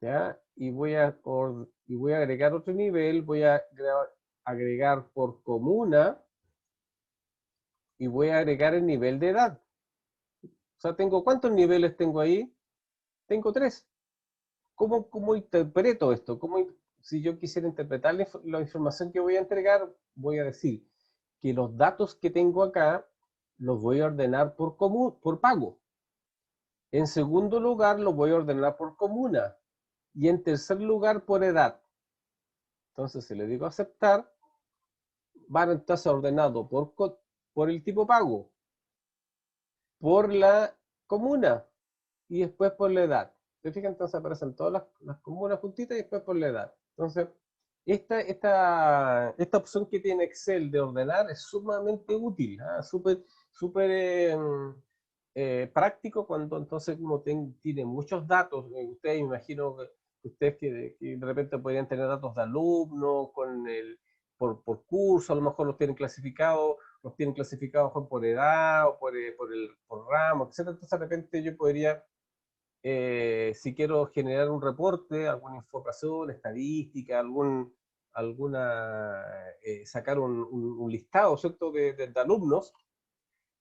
¿ya? Y voy a agregar otro nivel, voy a agregar por comuna y voy a agregar el nivel de edad. O sea, ¿cuántos niveles tengo ahí? Tengo 3. ¿Cómo interpreto esto? Si yo quisiera interpretar la información que voy a entregar, voy a decir que los datos que tengo acá los voy a ordenar por pago. En segundo lugar, los voy a ordenar por comuna. Y en tercer lugar, por edad. Entonces, si le digo aceptar, van entonces ordenados por el tipo pago, por la comuna y después por la edad. ¿Se fijan? Entonces aparecen todas las comunas juntitas y después por la edad. Entonces, esta opción que tiene Excel de ordenar es sumamente útil, súper práctico cuando entonces como tiene muchos datos. Ustedes, imagino que ustedes que de repente podrían tener datos de alumnos por curso, a lo mejor los tienen clasificados por edad o por ramo, etcétera. Entonces de repente yo podría si quiero generar un reporte, alguna información, estadística, sacar un listado, ¿cierto?, de alumnos,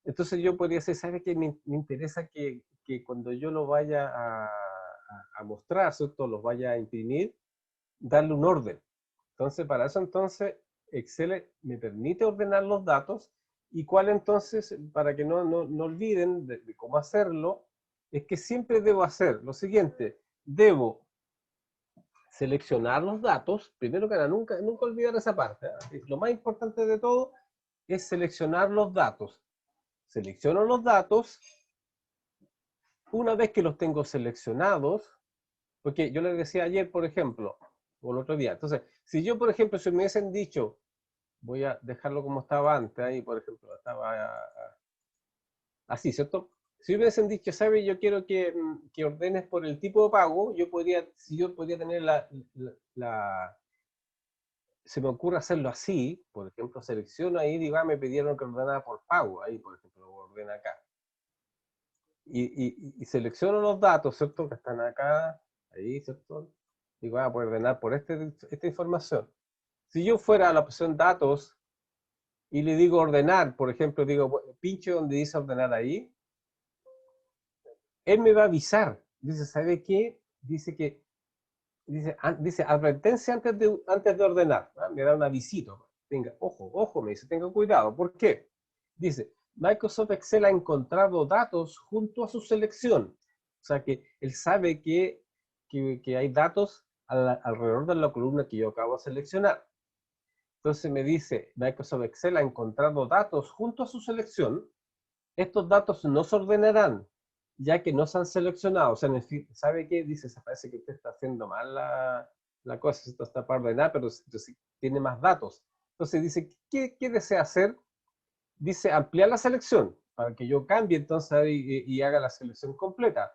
entonces yo podría decir, ¿sabe qué? Me interesa que cuando yo lo vaya a mostrar, ¿cierto?, los vaya a imprimir, darle un orden. Entonces, para eso entonces, Excel me permite ordenar los datos y cuál entonces, para que no olviden de cómo hacerlo, es que siempre debo hacer lo siguiente, debo seleccionar los datos, primero que nada, nunca olvidar esa parte, ¿eh? Lo más importante de todo es seleccionar los datos. Selecciono los datos, una vez que los tengo seleccionados, porque yo les decía ayer, por ejemplo, o el otro día, entonces, si yo, por ejemplo, si me hubiesen dicho, voy a dejarlo como estaba antes, ahí, por ejemplo, estaba así, ¿cierto? Si me hubiesen dicho, ¿sabes? Yo quiero que ordenes por el tipo de pago, si yo podría tener se me ocurre hacerlo así, por ejemplo, selecciono ahí, digo, me pidieron que ordenara por pago, ahí, por ejemplo, lo ordena acá. Y selecciono los datos, ¿cierto? Que están acá, ahí, ¿cierto? Digo, voy a ordenar por esta información. Si yo fuera a la opción datos y le digo ordenar, por ejemplo, digo, pincho donde dice ordenar ahí, él me va a avisar. Dice, ¿sabe qué? Dice advertencia antes de ordenar. ¿Ah? Me da un avisito. Tenga, ojo, ojo, me dice, tenga cuidado. ¿Por qué? Dice, Microsoft Excel ha encontrado datos junto a su selección. O sea que él sabe que hay datos alrededor de la columna que yo acabo de seleccionar. Entonces me dice, Microsoft Excel ha encontrado datos junto a su selección. Estos datos no se ordenarán, ya que no se han seleccionado. O sea, ¿sabe qué? Dice, se parece que usted está haciendo mal la cosa, esto está para ordenar, pero tiene más datos. Entonces dice, ¿qué desea hacer? Dice, ampliar la selección, para que yo cambie entonces y haga la selección completa.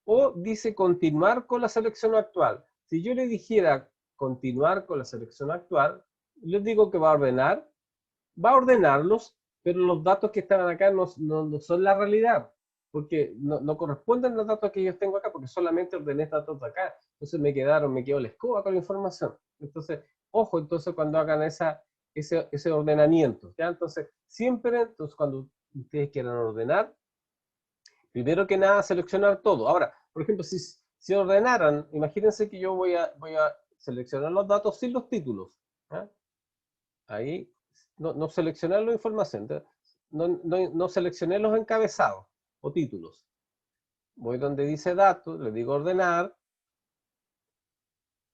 O dice, continuar con la selección actual. Si yo le dijera continuar con la selección actual, les digo que va a ordenarlos, pero los datos que están acá no son la realidad, porque no corresponden a los datos que yo tengo acá, porque solamente ordené datos de acá. Entonces me quedó la escoba con la información. Entonces, ojo, entonces cuando hagan ese ordenamiento, ¿ya? Entonces, siempre, cuando ustedes quieran ordenar, primero que nada seleccionar todo. Ahora, por ejemplo, si ordenaran, imagínense que yo voy a seleccionar los datos sin los títulos. ¿Ya? Ahí no seleccionar la información, no seleccioné los encabezados o títulos. Voy donde dice datos, le digo ordenar,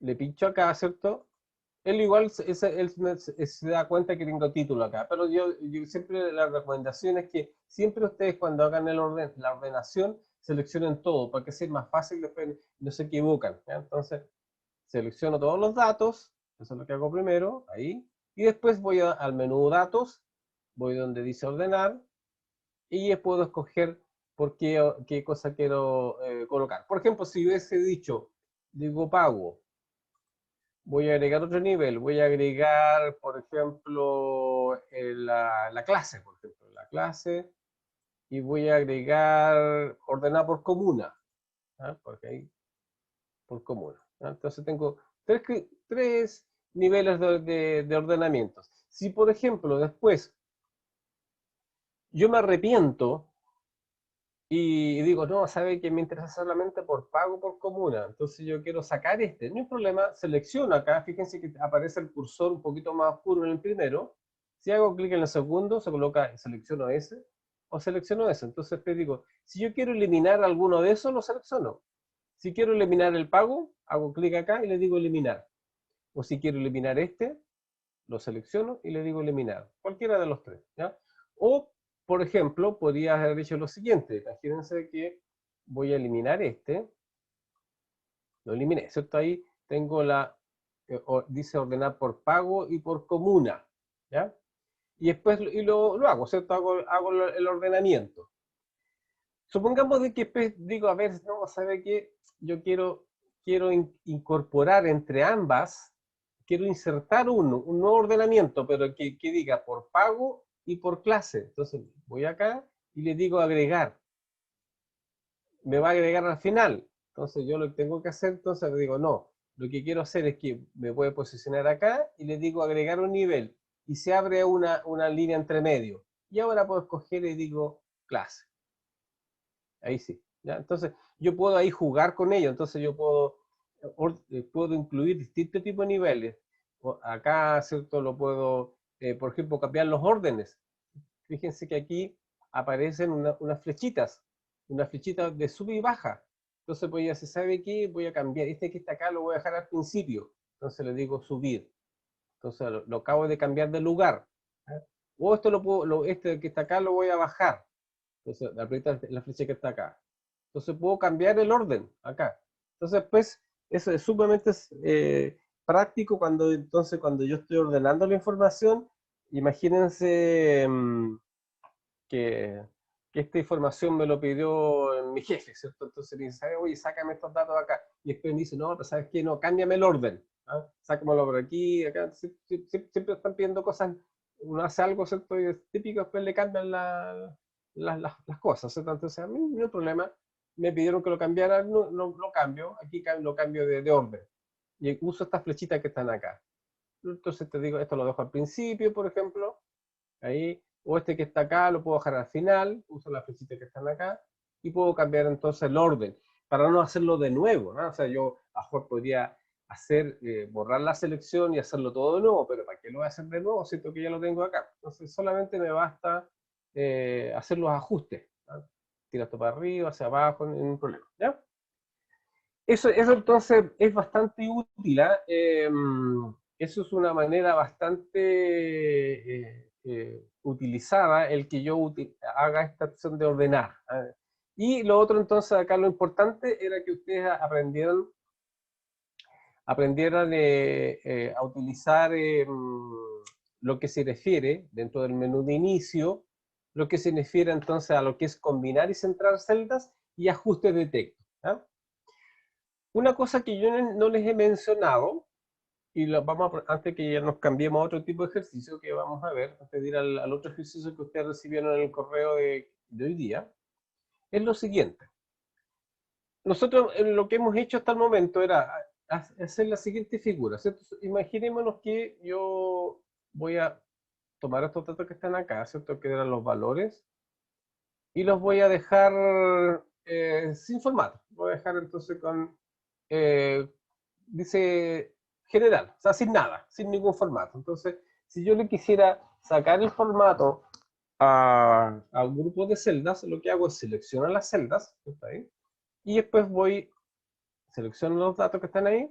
le pincho acá, ¿cierto? Él igual se da cuenta que tengo título acá, pero yo siempre la recomendación es que siempre ustedes cuando hagan la ordenación seleccionen todo para que sea más fácil, después no se equivocan. ¿Ya? Entonces selecciono todos los datos, eso es lo que hago primero, ahí, y después voy al menú datos, voy donde dice ordenar, y puedo escoger por qué cosa quiero colocar. Por ejemplo, si hubiese dicho, digo pago, voy a agregar otro nivel, voy a agregar, por ejemplo, la clase, por ejemplo, la clase, y voy a agregar ordenar por comuna, ¿ah? Porque ahí, por comuna. ¿Ah? Entonces tengo tres niveles de ordenamientos. Si, por ejemplo, después yo me arrepiento y digo, no, sabe que me interesa solamente por pago por comuna, entonces yo quiero sacar no hay problema, selecciono acá, fíjense que aparece el cursor un poquito más oscuro en el primero, si hago clic en el segundo, se coloca, selecciono ese, o selecciono ese, entonces te digo, si yo quiero eliminar alguno de esos, lo selecciono, si quiero eliminar el pago, hago clic acá y le digo eliminar, o si quiero eliminar lo selecciono y le digo eliminar, cualquiera de los tres, ¿ya? O, por ejemplo, podría haber dicho lo siguiente, imagínense que voy a eliminar lo eliminé, ¿cierto? Ahí tengo dice ordenar por pago y por comuna, ¿ya? Y después lo hago, ¿cierto? Hago el ordenamiento. Supongamos de que digo, a ver, no, ¿sabe qué? Yo quiero incorporar entre ambas, quiero insertar un nuevo ordenamiento, pero que diga por pago y por clase. Entonces voy acá y le digo agregar. Me va a agregar al final. Entonces yo lo que tengo que hacer, entonces le digo, no, lo que quiero hacer es que me voy a posicionar acá y le digo agregar un nivel. Y se abre una línea entre medio. Y ahora puedo escoger y digo clase. Ahí sí. ¿Ya? Entonces, yo puedo ahí jugar con ello. Entonces, yo puedo incluir distintos tipos de niveles. Acá, ¿cierto? Lo puedo, por ejemplo, cambiar los órdenes. Fíjense que aquí aparecen unas flechitas de sub y baja. Entonces, pues ya se sabe que voy a cambiar. Este que está acá lo voy a dejar al principio. Entonces, le digo subir. Entonces, lo acabo de cambiar de lugar. ¿Ya? O este que está acá lo voy a bajar. Entonces, aprieta la flecha que está acá. Entonces puedo cambiar el orden acá. Entonces, pues, eso es sumamente práctico cuando yo estoy ordenando la información. Imagínense que, que esta información me lo pidió mi jefe, ¿cierto? Entonces me dice, oye, sácame estos datos acá. Y después me dice, no, pero ¿sabes qué? No, cámbiame el orden. ¿Ah? Sácamelo por aquí, acá. Siempre están pidiendo cosas, uno hace algo, ¿cierto? Y es típico, después le cambian las cosas, ¿cierto? Entonces a mí no hay problema. Me pidieron que lo cambiara, lo cambio, aquí lo cambio de orden. Y uso estas flechitas que están acá. entonces te digo, esto lo dejo al principio, por ejemplo, ahí, o este que está acá lo puedo dejar al final, uso las flechitas que están acá, y puedo cambiar entonces el orden, para no hacerlo de nuevo, ¿no? O sea, yo a lo mejor podría hacer, borrar la selección y hacerlo todo de nuevo, pero ¿para qué lo voy a hacer de nuevo? Siento que ya lo tengo acá. Entonces solamente me basta hacer los ajustes, ¿no? Tiro esto para arriba, hacia abajo, ningún problema, ¿ya? Eso entonces es bastante útil, ¿ah? Eso es una manera bastante utilizada, el que yo haga esta acción de ordenar, ¿ah? Y lo otro entonces acá lo importante era que ustedes aprendieran a utilizar lo que se refiere dentro del menú de inicio, lo que se refiere entonces a lo que es combinar y centrar celdas y ajustes de texto, ¿ah? Una cosa que yo no les he mencionado, y antes que ya nos cambiemos a otro tipo de ejercicio que vamos a ver, antes de ir al otro ejercicio que ustedes recibieron en el correo de hoy día, es lo siguiente. Nosotros lo que hemos hecho hasta el momento era hacer la siguiente figura, ¿cierto? Imaginémonos que yo voy a tomar estos datos que están acá, ¿cierto? Que eran los valores, y los voy a dejar sin formato. Voy a dejar entonces con, eh, dice general, o sea, sin nada, sin ningún formato. Entonces, si yo le quisiera sacar el formato a un grupo de celdas, lo que hago es seleccionar las celdas, ¿está ahí? Y después selecciono los datos que están ahí,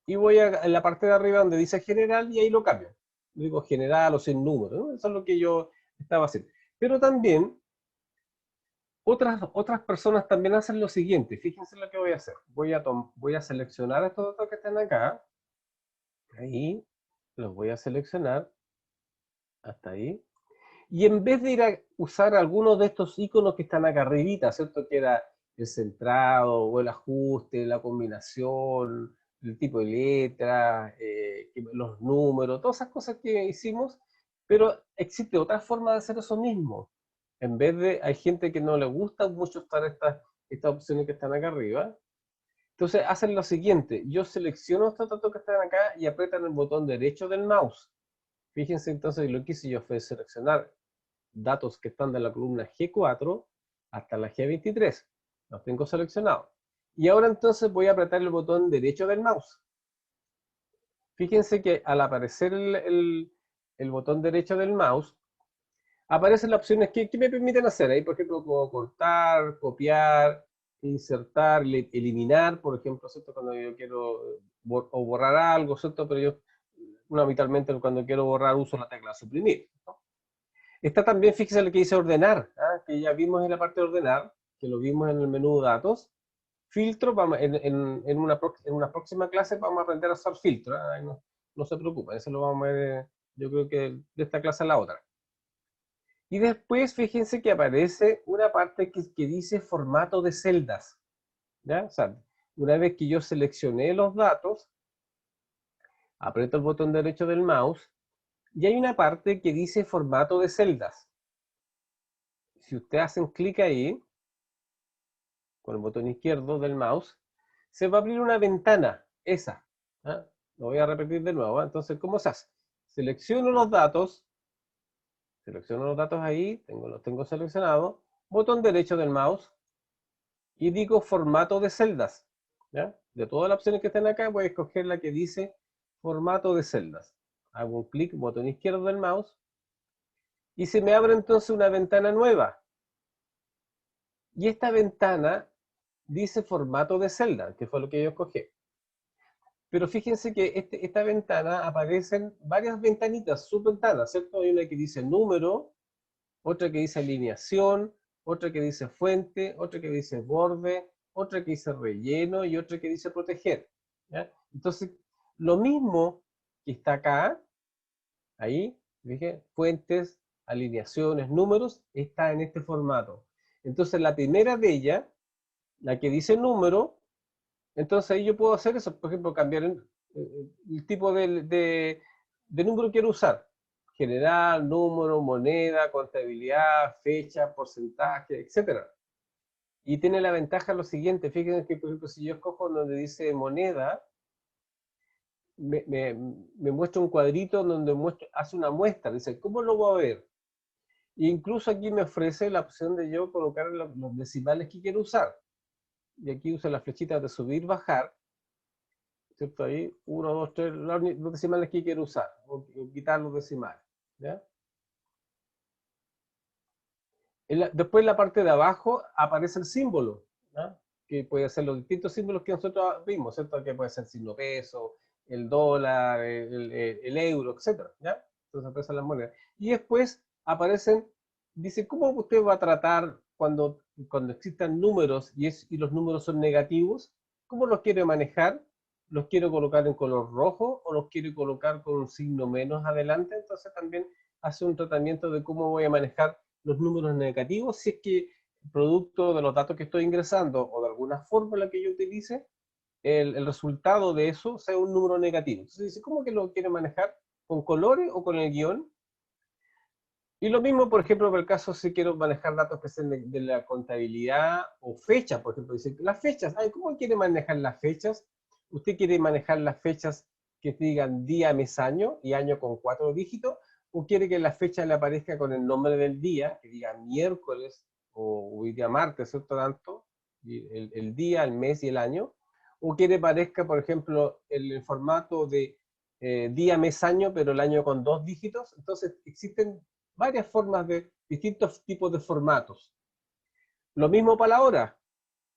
y voy en la parte de arriba donde dice general, y ahí lo cambio. Digo general o sin número, ¿no? Eso es lo que yo estaba haciendo. Pero también otras personas también hacen lo siguiente. Fíjense lo que voy a hacer. Voy a seleccionar estos datos que están acá. Ahí los voy a seleccionar. Hasta ahí. Y en vez de ir a usar algunos de estos iconos que están acá arribita, ¿cierto? Que era el centrado o el ajuste, la combinación, el tipo de letra, los números, todas esas cosas que hicimos, pero existe otra forma de hacer eso mismo. En vez de, hay gente que no le gusta mucho estar estas opciones que están acá arriba, entonces hacen lo siguiente, yo selecciono estos datos que están acá y aprietan el botón derecho del mouse. Fíjense entonces, lo que hice yo fue seleccionar datos que están de la columna G4 hasta la G23. Los tengo seleccionados. Y ahora entonces voy a apretar el botón derecho del mouse. Fíjense que al aparecer el botón derecho del mouse, aparecen las opciones que me permiten hacer. Ahí, por ejemplo, puedo cortar, copiar, insertar, eliminar, por ejemplo, ¿cierto? Cuando yo quiero o borrar algo, ¿cierto? Pero yo habitualmente cuando quiero borrar uso la tecla suprimir, ¿no? Está también, fíjese lo que dice ordenar, ¿ah? Que ya vimos en la parte de ordenar, que lo vimos en el menú datos. Filtro, en una próxima clase vamos a aprender a usar filtro, ¿ah? No se preocupen, eso lo vamos a ver, yo creo que de esta clase a la otra. Y después, fíjense que aparece una parte que dice formato de celdas, ¿ya? O sea, una vez que yo seleccioné los datos, aprieto el botón derecho del mouse, y hay una parte que dice formato de celdas. Si ustedes hacen clic ahí, con el botón izquierdo del mouse, se va a abrir una ventana, esa. ¿Ah? Lo voy a repetir de nuevo. Entonces, ¿cómo se hace? Selecciono los datos ahí, los tengo seleccionados, botón derecho del mouse, y digo formato de celdas. ¿Ya? De todas las opciones que están acá, voy a escoger la que dice formato de celdas. Hago un clic, botón izquierdo del mouse, y se me abre entonces una ventana nueva. Y esta ventana dice formato de celda, que fue lo que yo escogí. Pero fíjense que esta ventana aparecen varias ventanitas, subventanas, ¿cierto? Hay una que dice número, otra que dice alineación, otra que dice fuente, otra que dice borde, otra que dice relleno y otra que dice proteger, ¿ya? Entonces, lo mismo que está acá, ahí, dije, fuentes, alineaciones, números, está en este formato. Entonces, la primera de ellas, la que dice número, entonces ahí yo puedo hacer eso, por ejemplo, cambiar el tipo de número que quiero usar. General, número, moneda, contabilidad, fecha, porcentaje, etc. Y tiene la ventaja lo siguiente, fíjense que por ejemplo si yo escojo donde dice moneda, me muestra un cuadrito donde hace una muestra, dice, ¿cómo lo voy a ver? E incluso aquí me ofrece la opción de yo colocar los decimales que quiero usar. Y aquí uso las flechitas de subir, bajar, ¿cierto? Ahí, 1, 2, 3, los decimales que quiero usar, o quitar los decimales, ¿ya? Después en la parte de abajo aparece el símbolo, ¿ya? Que puede ser los distintos símbolos que nosotros vimos, ¿cierto? Que puede ser el signo peso, el dólar, el euro, etcétera, ¿ya? Entonces aparecen las monedas. Y después aparecen, dice, ¿cómo usted va a tratar cuando existan números y los números son negativos? ¿Cómo los quiere manejar? ¿Los quiero colocar en color rojo o los quiero colocar con un signo menos adelante? Entonces también hace un tratamiento de cómo voy a manejar los números negativos si es que producto de los datos que estoy ingresando o de alguna fórmula que yo utilice, el resultado de eso sea un número negativo. Entonces dice, ¿cómo que lo quiere manejar? ¿Con colores o con el guión? Y lo mismo, por ejemplo, para el caso si quiero manejar datos que sean de la contabilidad o fechas, por ejemplo, dice, las fechas, ay, ¿cómo quiere manejar las fechas? ¿Usted quiere manejar las fechas que digan día, mes, año y año con 4 dígitos? ¿O quiere que la fecha le aparezca con el nombre del día, que diga miércoles o hoy día martes, ¿cierto? Tanto, el día, el mes y el año. ¿O quiere que aparezca, por ejemplo, el formato de día, mes, año, pero el año con 2 dígitos? Entonces, existen varias formas de distintos tipos de formatos. Lo mismo para la hora.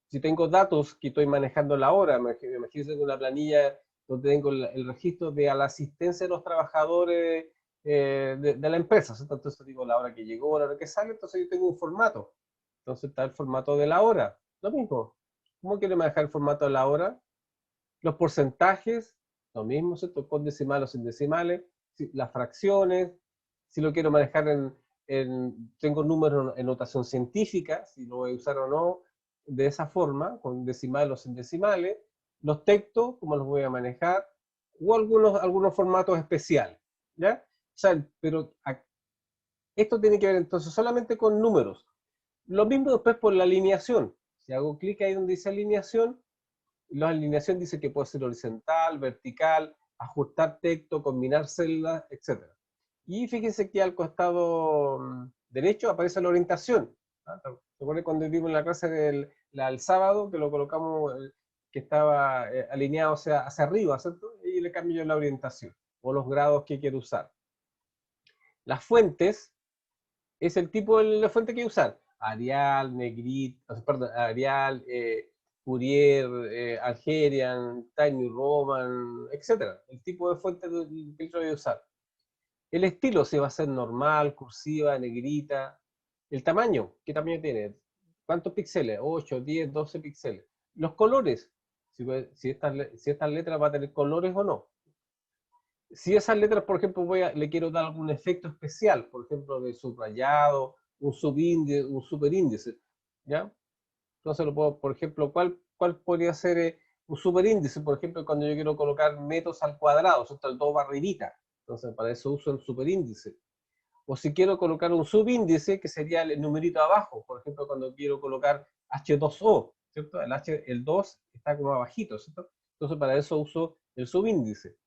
Si tengo datos que estoy manejando la hora, imagínense una planilla donde tengo el registro de la asistencia de los trabajadores de la empresa. Entonces digo la hora que llegó, la hora que sale, entonces yo tengo un formato. Entonces está el formato de la hora. Lo mismo. ¿Cómo quiero manejar el formato de la hora? Los porcentajes, lo mismo, ¿cierto? Con decimales o sin decimales. Las fracciones, si lo quiero manejar tengo números en notación científica, si lo voy a usar o no, de esa forma, con decimales o sin decimales. Los textos, cómo los voy a manejar, o algunos formatos especiales, ¿ya? O sea, pero esto tiene que ver entonces solamente con números. Lo mismo después por la alineación. Si hago clic ahí donde dice alineación, la alineación dice que puede ser horizontal, vertical, ajustar texto, combinar celdas, etc. Y fíjense que al costado derecho aparece la orientación. ¿Ah? ¿Se acuerdan cuando vimos en la clase del sábado que lo colocamos, que estaba alineado hacia arriba, ¿cierto? Y le cambio yo la orientación o los grados que quiero usar. Las fuentes es el tipo de la fuente que usar. Arial, Negrita, perdón, Arial, Fourier, Algerian, Tiny Roman, etc. El tipo de fuente que yo voy a usar. El estilo se va a hacer normal, cursiva, negrita. El tamaño, ¿qué tamaño tiene? ¿Cuántos píxeles? 8, 10, 12 píxeles. Los colores, si estas letras van a tener colores o no. Si esas letras, por ejemplo, le quiero dar algún efecto especial, por ejemplo, de subrayado, un subíndice, un superíndice, ¿ya? Entonces lo puedo, por ejemplo, ¿cuál podría ser un superíndice? Por ejemplo, cuando yo quiero colocar metros al cuadrado, ¿cierto? El 2 barrerita. Entonces, para eso uso el superíndice. O si quiero colocar un subíndice, que sería el numerito abajo, por ejemplo, cuando quiero colocar H2O, ¿cierto? El 2 está como abajito, ¿cierto? Entonces, para eso uso el subíndice.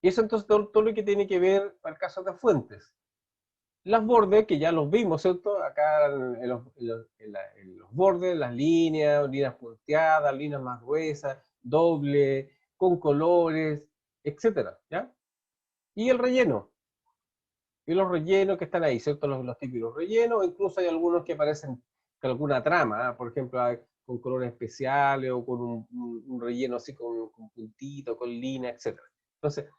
Y eso entonces todo lo que tiene que ver para el caso de fuentes. Las bordes, que ya los vimos, ¿cierto? Acá en los bordes, las líneas punteadas, líneas más gruesas, doble, con colores, etcétera, ¿ya? Y el relleno. Y los rellenos que están ahí, ¿cierto? Los típicos rellenos, incluso hay algunos que aparecen con alguna trama, ¿eh? Por ejemplo, con colores especiales o con un relleno así con puntito, con línea, etcétera. Entonces,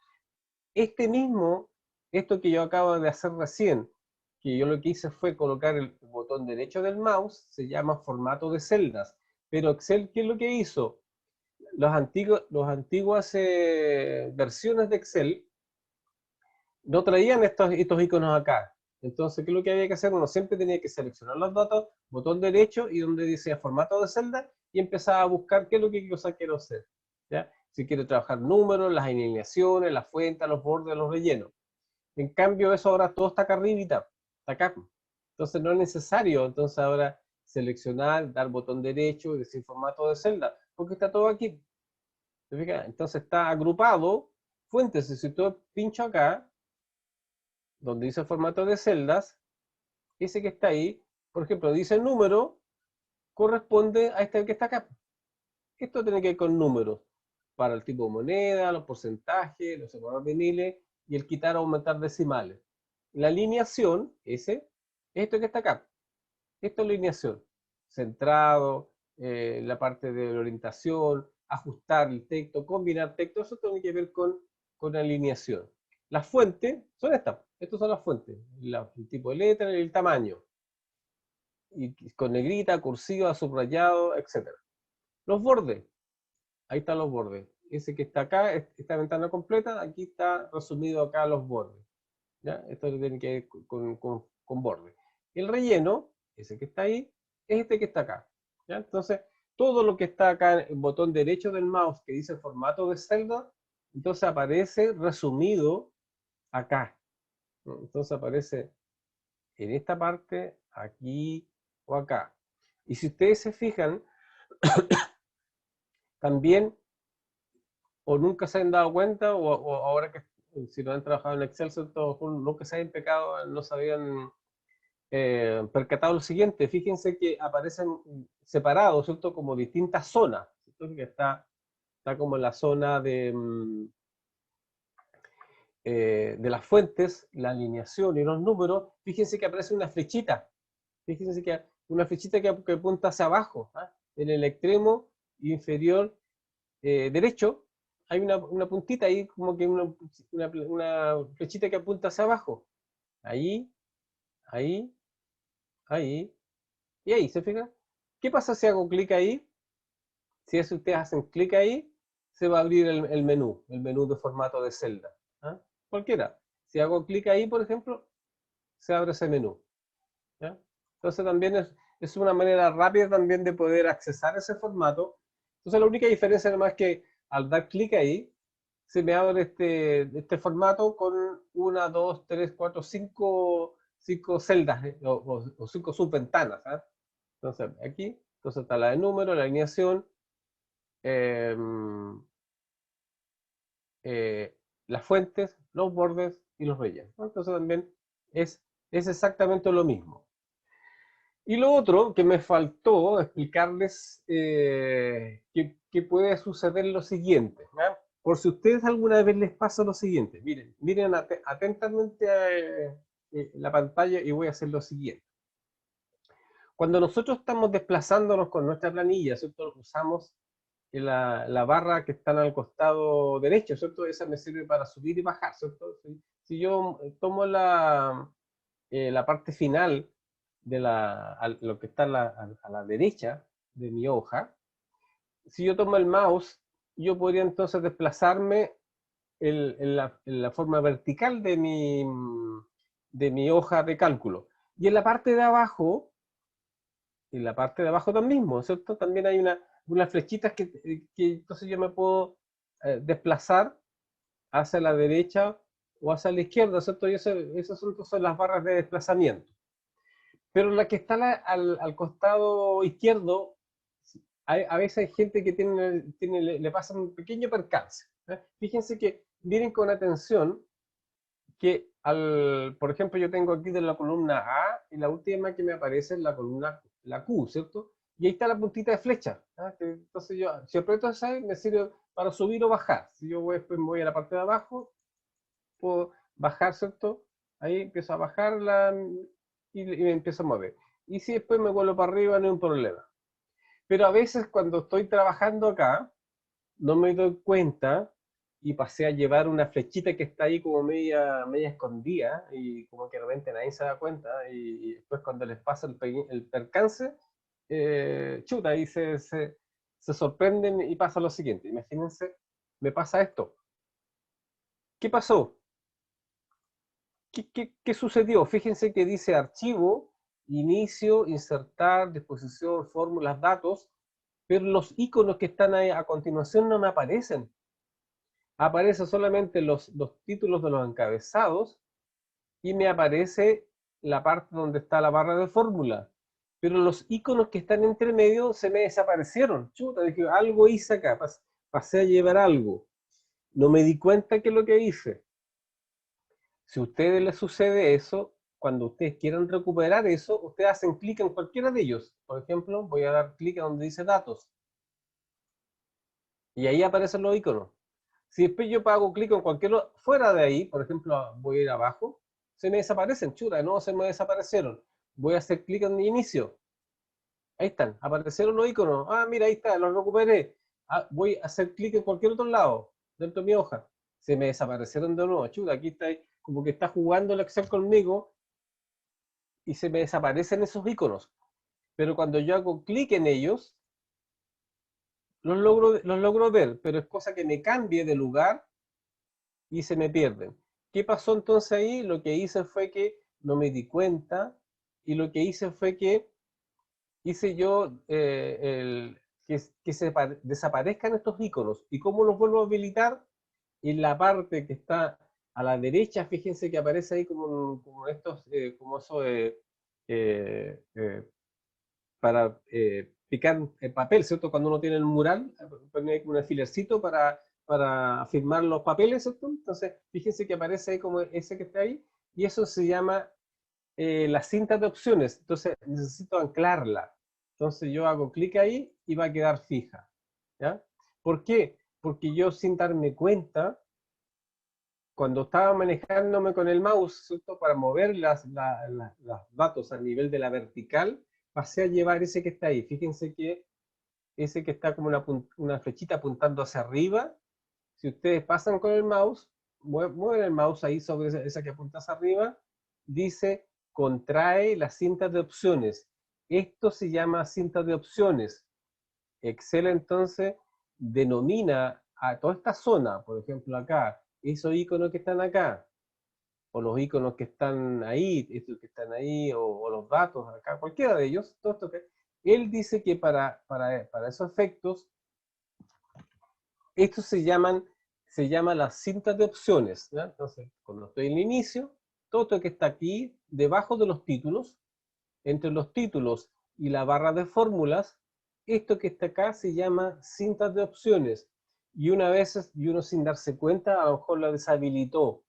esto que yo acabo de hacer recién, que yo lo que hice fue colocar el botón derecho del mouse, se llama formato de celdas. Pero Excel, ¿qué es lo que hizo? Las antiguas versiones de Excel no traían estos iconos acá. Entonces, ¿qué es lo que había que hacer? Uno siempre tenía que seleccionar los datos, botón derecho y donde dice formato de celda y empezaba a buscar qué es lo que quiero hacer. ¿Ya? Si quiero trabajar números, las alineaciones, las fuentes, los bordes, los rellenos. En cambio, eso ahora todo está acá arribita, está acá. Entonces no es necesario, entonces ahora seleccionar, dar botón derecho y decir formato de celda, porque está todo aquí. ¿Te fijas? Entonces está agrupado fuentes. Y si tú pincho acá, donde dice formato de celdas, ese que está ahí, por ejemplo, dice número, corresponde a este que está acá. Esto tiene que ver con números, para el tipo de moneda, los porcentajes, los separadores viniles y el quitar o aumentar decimales. La alineación, ese, esto que está acá. Esto es alineación. Centrado, la parte de la orientación, ajustar el texto, combinar texto, eso tiene que ver con alineación. Las fuentes son estas. Estas son las fuentes. El tipo de letra y el tamaño. Y con negrita, cursiva, subrayado, etc. Los bordes. Ahí están los bordes. Ese que está acá, esta ventana completa, aquí está resumido acá los bordes. ¿Ya? Esto tiene que ver con bordes. El relleno, ese que está ahí, es este que está acá. ¿Ya? Entonces, todo lo que está acá en el botón derecho del mouse que dice formato de celda, entonces aparece resumido acá. ¿No? Entonces aparece en esta parte, aquí o acá. Y si ustedes se fijan, también o nunca se han dado cuenta, o ahora que si no han trabajado en Excel, ¿cierto? Nunca se han pecado, no se habían percatado lo siguiente. Fíjense que aparecen separados, ¿cierto? Como distintas zonas, ¿cierto? Que está como en la zona de las fuentes, la alineación y los números. Fíjense que aparece una flechita. Fíjense que una flechita que apunta hacia abajo, ¿ah? En el extremo inferior derecho hay una puntita ahí, como que una flechita que apunta hacia abajo. Ahí, ahí, ahí, y ahí, ¿se fijan? ¿Qué pasa si hago clic ahí? Si es ustedes hacen clic ahí, se va a abrir el menú de formato de celda. ¿Ah? Cualquiera. Si hago clic ahí, por ejemplo, se abre ese menú. ¿Ya? Entonces también es una manera rápida también de poder accesar ese formato. Entonces la única diferencia además es que al dar clic ahí, se me abre este formato con una, dos, tres, cuatro, cinco celdas o cinco subventanas. ¿Ah? Entonces aquí, entonces está la de número, la alineación, eh, las fuentes, los bordes y los rellenos. ¿No? Entonces también es exactamente lo mismo. Y lo otro que me faltó explicarles que puede suceder lo siguiente. ¿Ya? Por si ustedes alguna vez les pasa lo siguiente, miren atentamente la pantalla y voy a hacer lo siguiente. Cuando nosotros estamos desplazándonos con nuestra planilla, ¿cierto? Usamos la barra que está al costado derecho, ¿cierto? Esa me sirve para subir y bajar, ¿cierto? Si yo tomo la parte final de lo que está a la derecha de mi hoja, si yo tomo el mouse, yo podría entonces desplazarme en la forma vertical de mi hoja de cálculo. Y en la parte de abajo también mismo, ¿cierto? También hay unas flechitas que entonces yo me puedo desplazar hacia la derecha o hacia la izquierda, ¿cierto? Y esas son entonces las barras de desplazamiento. Pero la que está al costado izquierdo, a veces hay gente que le pasa un pequeño percance. ¿Eh? Fíjense que miren con atención que, por ejemplo, yo tengo aquí de la columna A y la última que me aparece es la columna, la Q, ¿cierto? Y ahí está la puntita de flecha. ¿Ah? Entonces yo, si aprieto esa, me sirve para subir o bajar. Si yo después me voy a la parte de abajo, puedo bajar, ¿cierto? Ahí empiezo a bajarla y me empiezo a mover. Y si después me vuelvo para arriba, no hay un problema. Pero a veces cuando estoy trabajando acá, no me doy cuenta y pasé a llevar una flechita que está ahí como media escondida y como que de repente nadie se da cuenta y después cuando les pasa el percance, chuta, ahí se sorprenden y pasa lo siguiente. Imagínense, me pasa esto. ¿Qué pasó? ¿Qué sucedió? Fíjense que dice archivo, inicio, insertar, disposición, fórmulas, datos, pero los iconos que están ahí a continuación no me aparecen. Aparecen solamente los títulos de los encabezados y me aparece la parte donde está la barra de fórmula. Pero los iconos que están entre medio se me desaparecieron. Chuta, dije, algo hice acá. pasé a llevar algo, no me di cuenta que es lo que hice. Si a ustedes les sucede eso, cuando ustedes quieran recuperar eso, ustedes hacen clic en cualquiera de ellos. Por ejemplo, voy a dar clic a donde dice datos. Y ahí aparecen los iconos. Si después yo hago clic en cualquier fuera de ahí, por ejemplo, voy a ir abajo, se me desaparecen, chura, no se me desaparecieron. Voy a hacer clic en mi inicio. Ahí están, aparecieron los iconos. Ah, mira, ahí está, los recuperé. Ah, voy a hacer clic en cualquier otro lado, dentro de mi hoja. Se me desaparecieron de nuevo. Chuta, aquí está, como que está jugando el Excel conmigo y se me desaparecen esos iconos. Pero cuando yo hago clic en ellos, los logro ver, pero es cosa que me cambie de lugar y se me pierden. ¿Qué pasó entonces ahí? Lo que hice fue que no me di cuenta y lo que hice fue que hice yo que se desaparezcan estos iconos. ¿Y cómo los vuelvo a habilitar? En la parte que está a la derecha, fíjense que aparece ahí como estos, como eso eh, eh, para picar el papel, ¿cierto? Cuando uno tiene el mural, pone un alfilercito para firmar los papeles, ¿cierto? Entonces, fíjense que aparece ahí como ese que está ahí, y eso se llama la cinta de opciones. Entonces, necesito anclarla. Entonces, yo hago clic ahí y va a quedar fija, ¿ya? ¿Por qué? Porque yo sin darme cuenta, cuando estaba manejándome con el mouse, ¿cierto? Para mover los datos a nivel de la vertical, pasé a llevar ese que está ahí. Fíjense que ese que está como una flechita apuntando hacia arriba, si ustedes pasan con el mouse, mueven el mouse ahí sobre esa que apunta hacia arriba, dice contrae la cinta de opciones. Esto se llama cinta de opciones. Excel entonces denomina a toda esta zona, por ejemplo acá, esos iconos que están acá, o los iconos que están ahí, estos que están ahí, o los datos acá, cualquiera de ellos, todo esto que, él dice que para esos efectos, estos se llama las cintas de opciones, ¿ya? Entonces, cuando estoy en el inicio, todo esto que está aquí, debajo de los títulos, entre los títulos y la barra de fórmulas, esto que está acá se llama cintas de opciones. Y una vez, y uno sin darse cuenta, a lo mejor la deshabilitó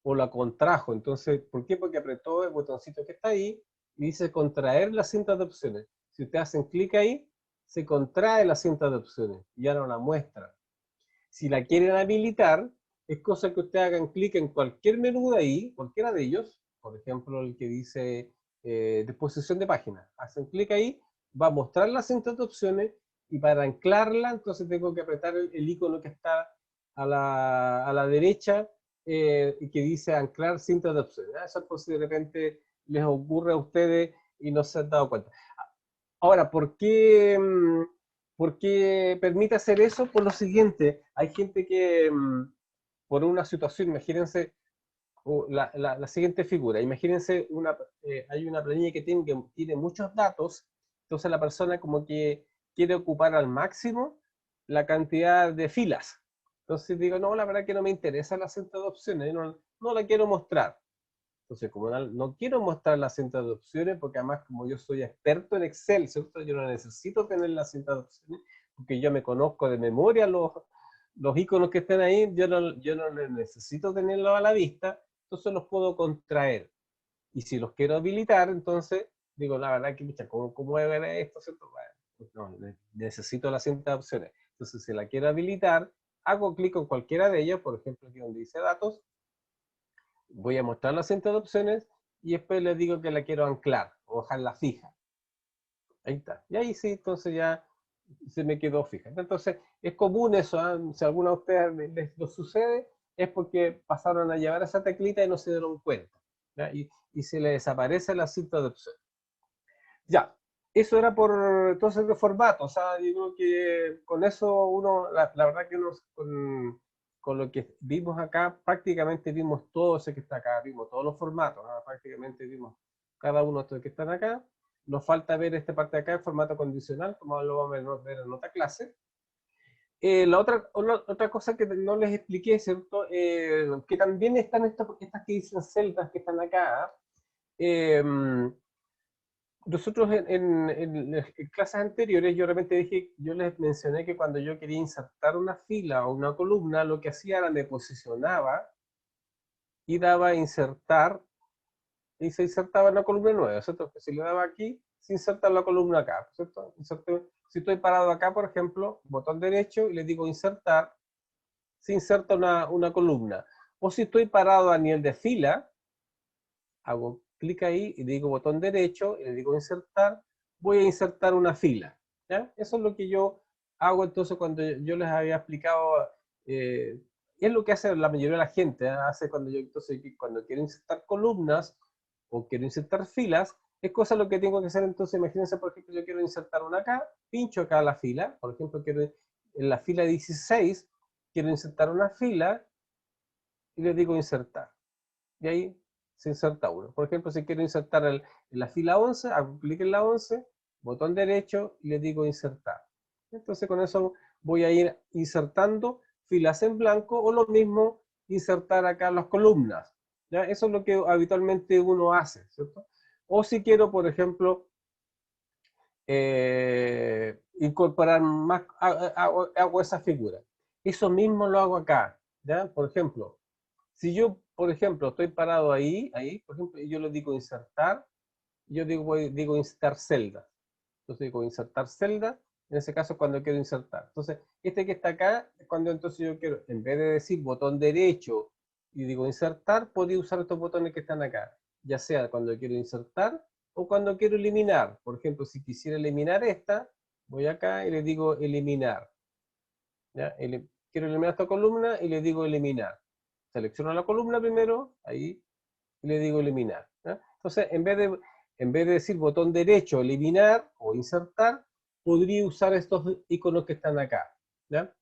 o la contrajo. Entonces, ¿por qué? Porque apretó el botoncito que está ahí y dice contraer las cintas de opciones. Si ustedes hacen clic ahí, se contrae la cinta de opciones y ya no la muestra. Si la quieren habilitar, es cosa que ustedes hagan clic en cualquier menú de ahí, cualquiera de ellos, por ejemplo el que dice disposición de página. Hacen clic ahí, va a mostrar las cintas de opciones y para anclarla, entonces tengo que apretar el icono que está a la derecha y que dice anclar cintas de opciones. Eso es por si de repente les ocurre a ustedes y no se han dado cuenta. Ahora, ¿por qué permite hacer eso? Por lo siguiente, hay gente que por una situación, imagínense la siguiente figura, imagínense hay una planilla que tiene muchos datos, entonces la persona como que quiere ocupar al máximo la cantidad de filas. Entonces digo, no, la verdad que no me interesa la cinta de opciones, no la quiero mostrar. Entonces, como no quiero mostrar la cinta de opciones, porque además como yo soy experto en Excel, ¿cierto? Yo no necesito tener la cinta de opciones, porque yo me conozco de memoria los iconos que están ahí, yo no necesito tenerlos a la vista, entonces los puedo contraer. Y si los quiero habilitar, entonces digo, la verdad que, mucha, ¿cómo ver esto? ¿Cierto? Bueno, no, necesito la cinta de opciones. Entonces, si la quiero habilitar, hago clic en cualquiera de ellas, por ejemplo, aquí donde dice datos, voy a mostrar la cinta de opciones y después les digo que la quiero anclar o dejarla fija. Ahí está. Y ahí sí, entonces ya se me quedó fija. Entonces, es común eso, ¿eh? Si a alguno de ustedes les lo sucede, es porque pasaron a llevar esa teclita y no se dieron cuenta. Y se le desaparece la cinta de opciones. Ya, eso era por entonces de formato. O sea, digo que con eso uno, la verdad que uno con lo que vimos acá, prácticamente vimos todo ese que está acá, vimos todos los formatos, ¿no? Prácticamente vimos cada uno de estos que están acá. Nos falta ver esta parte de acá en formato condicional, como lo vamos a ver en otra clase. Otra cosa que no les expliqué, ¿cierto? Que también están estas que dicen celdas que están acá. nosotros en clases anteriores yo realmente dije, yo les mencioné que cuando yo quería insertar una fila o una columna, lo que hacía era me posicionaba y daba a insertar y se insertaba en la columna nueva, ¿cierto? Si le daba aquí, se inserta la columna acá, ¿cierto? Si estoy parado acá, por ejemplo, botón derecho y le digo insertar, se inserta una columna. O si estoy parado a nivel de fila, hago clic ahí y digo botón derecho y le digo insertar, voy a insertar una fila. ¿Ya? Eso es lo que yo hago entonces cuando yo les había explicado, es lo que hace la mayoría de la gente, ¿eh? Hace cuando yo entonces cuando quiero insertar columnas o quiero insertar filas, es cosa lo que tengo que hacer entonces, imagínense por ejemplo yo quiero insertar una acá, pincho acá la fila, por ejemplo quiero en la fila 16, quiero insertar una fila y le digo insertar y ahí se inserta uno. Por ejemplo, si quiero insertar en la fila 11, hago clic en la 11, botón derecho y le digo insertar. Entonces con eso voy a ir insertando filas en blanco o lo mismo insertar acá las columnas. ¿Ya? Eso es lo que habitualmente uno hace, ¿cierto? O si quiero, por ejemplo, incorporar más, hago esa figura. Eso mismo lo hago acá, ¿ya? Por ejemplo, si yo, por ejemplo, estoy parado ahí, por ejemplo, y yo le digo insertar, yo digo insertar celda. Entonces digo insertar celda, en ese caso cuando quiero insertar. Entonces, este que está acá, es cuando entonces yo quiero, en vez de decir botón derecho y digo insertar, podría usar estos botones que están acá, ya sea cuando quiero insertar o cuando quiero eliminar. Por ejemplo, si quisiera eliminar esta, voy acá y le digo eliminar. ¿Ya? Quiero eliminar esta columna y le digo eliminar. Selecciono la columna primero, ahí, y le digo eliminar. ¿Ya? Entonces, en vez de decir botón derecho, eliminar o insertar, podría usar estos iconos que están acá. ¿Ya?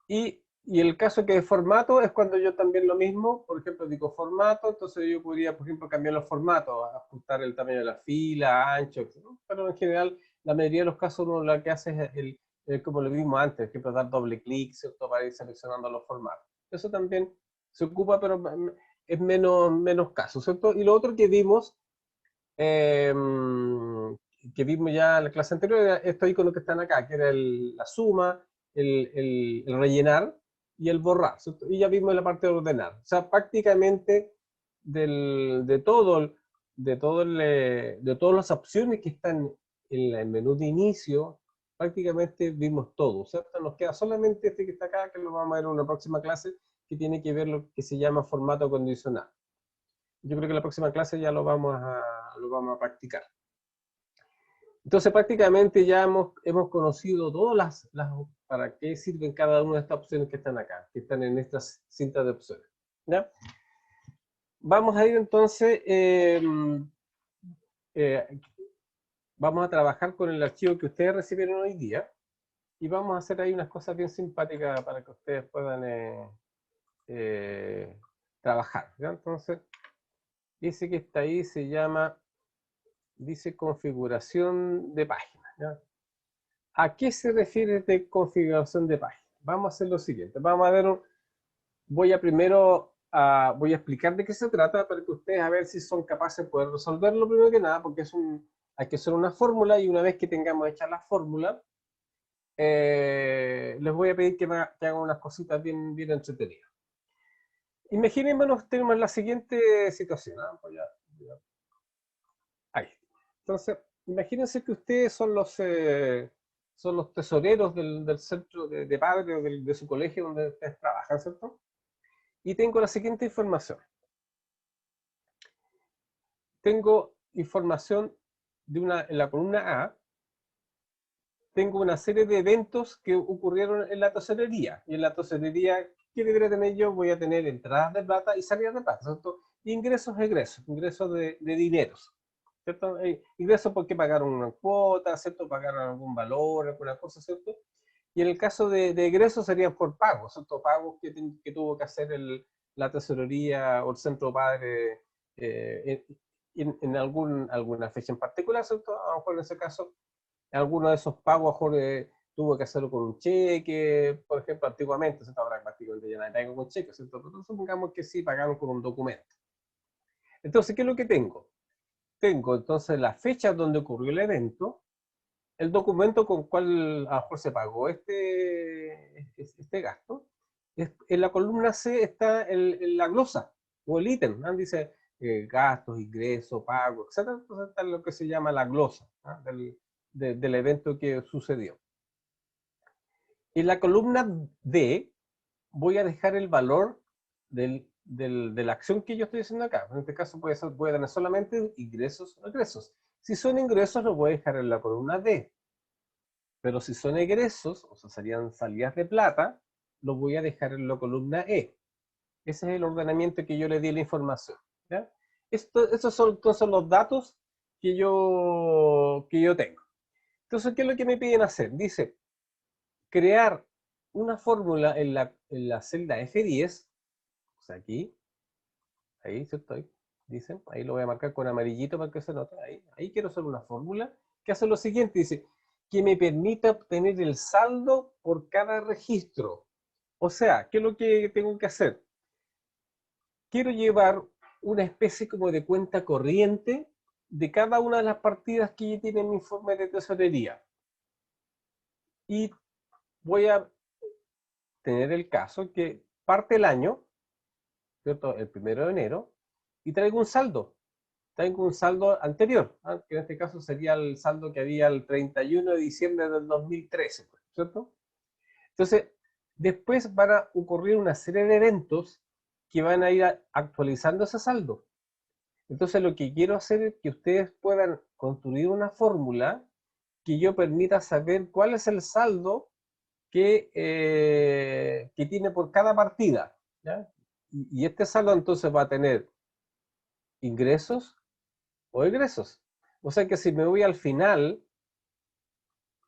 Y el caso que de formato es cuando yo también lo mismo, por ejemplo, digo formato, entonces yo podría, por ejemplo, cambiar los formatos, ajustar el tamaño de la fila, ancho, ¿no? Pero en general, la mayoría de los casos uno lo que hace es como lo vimos antes, por ejemplo, dar doble clic, ¿cierto? Para ir seleccionando los formatos. Eso también se ocupa, pero es menos caso, ¿cierto? Y lo otro eh, que vimos ya en la clase anterior, era estos iconos que están acá, que era la suma, el rellenar y el borrar, ¿cierto? Y ya vimos la parte de ordenar. O sea, prácticamente de todas las opciones que están en el menú de inicio, prácticamente vimos todo, ¿cierto? Nos queda solamente este que está acá, que lo vamos a ver en una próxima clase, que tiene que ver lo que se llama formato condicional. Yo creo que en la próxima clase ya lo vamos a practicar. Entonces prácticamente ya hemos conocido todas para qué sirven cada una de estas opciones que están acá, que están en estas cintas de opciones. ¿Ya? Vamos a ir entonces, eh, vamos a trabajar con el archivo que ustedes recibieron hoy día y vamos a hacer ahí unas cosas bien simpáticas para que ustedes puedan eh, trabajar. ¿Ya? Entonces, ese que está ahí dice configuración de página. ¿Ya? ¿A qué se refiere de configuración de página? Vamos a hacer lo siguiente. Vamos a ver, voy a explicar de qué se trata para que ustedes a ver si son capaces de poder resolverlo primero que nada, porque hay que hacer una fórmula y una vez que tengamos hecha la fórmula, les voy a pedir que hagan unas cositas bien, bien entretenidas. Imaginémonos, tenemos la siguiente situación. ¿Ah? Ahí. Entonces, imagínense que ustedes son los tesoreros del centro de padre o de su colegio donde ustedes trabajan, ¿cierto? Y tengo la siguiente información. Tengo información en la columna A, tengo una serie de eventos que ocurrieron en la tesorería. Y en la tesorería, ¿qué debería tener yo? Voy a tener entradas de plata y salidas de plata, ¿cierto? Ingresos, egresos, ingresos de dineros. ¿Cierto? Ingresos porque pagaron una cuota, ¿cierto? Pagaron algún valor, alguna cosa, ¿cierto? Y en el caso de egresos serían por pagos, ¿cierto? Pagos que tuvo que hacer la tesorería o el centro padre en alguna fecha en particular, ¿cierto? A lo mejor en ese caso, alguno de esos pagos a lo mejor tuvo que hacerlo con un cheque, por ejemplo, antiguamente, ¿cierto? Ahora prácticamente ya nadie paga con cheque, ¿cierto? Pero supongamos que sí pagaron con un documento. Entonces, ¿qué es lo que tengo? tengo entonces la fecha donde ocurrió el evento, el documento con cual a lo mejor se pagó este gasto. En la columna C está la glosa o el ítem, ¿no? Dice gastos, ingresos, pagos, etcétera. Entonces está lo que se llama la glosa, ¿no? del evento que sucedió. En la columna D voy a dejar el valor de la acción que yo estoy haciendo acá. En este caso voy a tener solamente ingresos o egresos. Si son ingresos, los voy a dejar en la columna D. Pero si son egresos, o sea, serían salidas de plata, los voy a dejar en la columna E. Ese es el ordenamiento que yo le di a la información. ¿Ya? Estos son entonces los datos que yo tengo. Entonces, ¿qué es lo que me piden hacer? Dice, crear una fórmula en la celda F10, o sea, aquí, ahí, ¿cierto? Ahí, dicen, ahí lo voy a marcar con amarillito para que se note, ahí quiero hacer una fórmula que hace lo siguiente, dice, que me permita obtener el saldo por cada registro. O sea, ¿qué es lo que tengo que hacer? Quiero llevar una especie como de cuenta corriente de cada una de las partidas que tiene mi informe de tesorería. Y voy a tener el caso que parte el año, ¿cierto? El 1 de enero, y traigo un saldo. Traigo un saldo anterior, ¿eh? Que en este caso sería el saldo que había el 31 de diciembre del 2013, ¿cierto? Entonces, después van a ocurrir una serie de eventos que van a ir actualizando ese saldo. Entonces, lo que quiero hacer es que ustedes puedan construir una fórmula que yo permita saber cuál es el saldo que tiene por cada partida, ¿ya? Y este saldo entonces va a tener ingresos o egresos. O sea que si me voy al final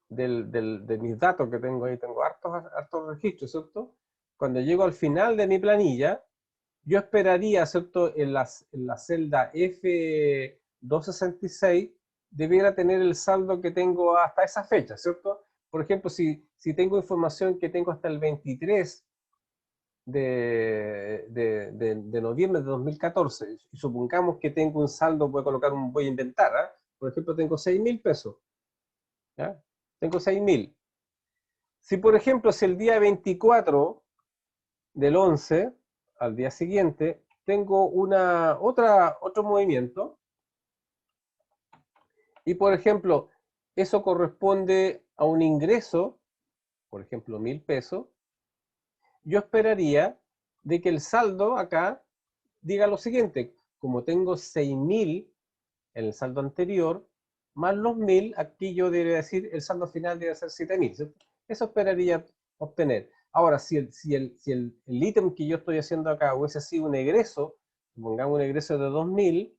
de mis datos que tengo ahí, tengo hartos registros, ¿cierto? Cuando llego al final de mi planilla, yo esperaría, ¿cierto? En la celda F266 debiera tener el saldo que tengo hasta esa fecha, ¿cierto? Por ejemplo, si tengo información que tengo hasta el 23 de noviembre de 2014, y supongamos que tengo un saldo, voy a inventar, ¿eh? Por ejemplo, tengo 6.000 pesos, ¿ya? Tengo 6.000. Si, por ejemplo, si el día 24 del 11, al día siguiente, tengo otro movimiento, y, por ejemplo, eso corresponde a un ingreso, por ejemplo, 1.000 pesos, yo esperaría de que el saldo acá diga lo siguiente, como tengo 6.000 en el saldo anterior, más los 1.000, aquí yo debería decir, el saldo final debe ser 7.000, ¿cierto? Eso esperaría obtener. Ahora, si el ítem que yo estoy haciendo acá hubiese sido un egreso, pongamos un egreso de 2.000,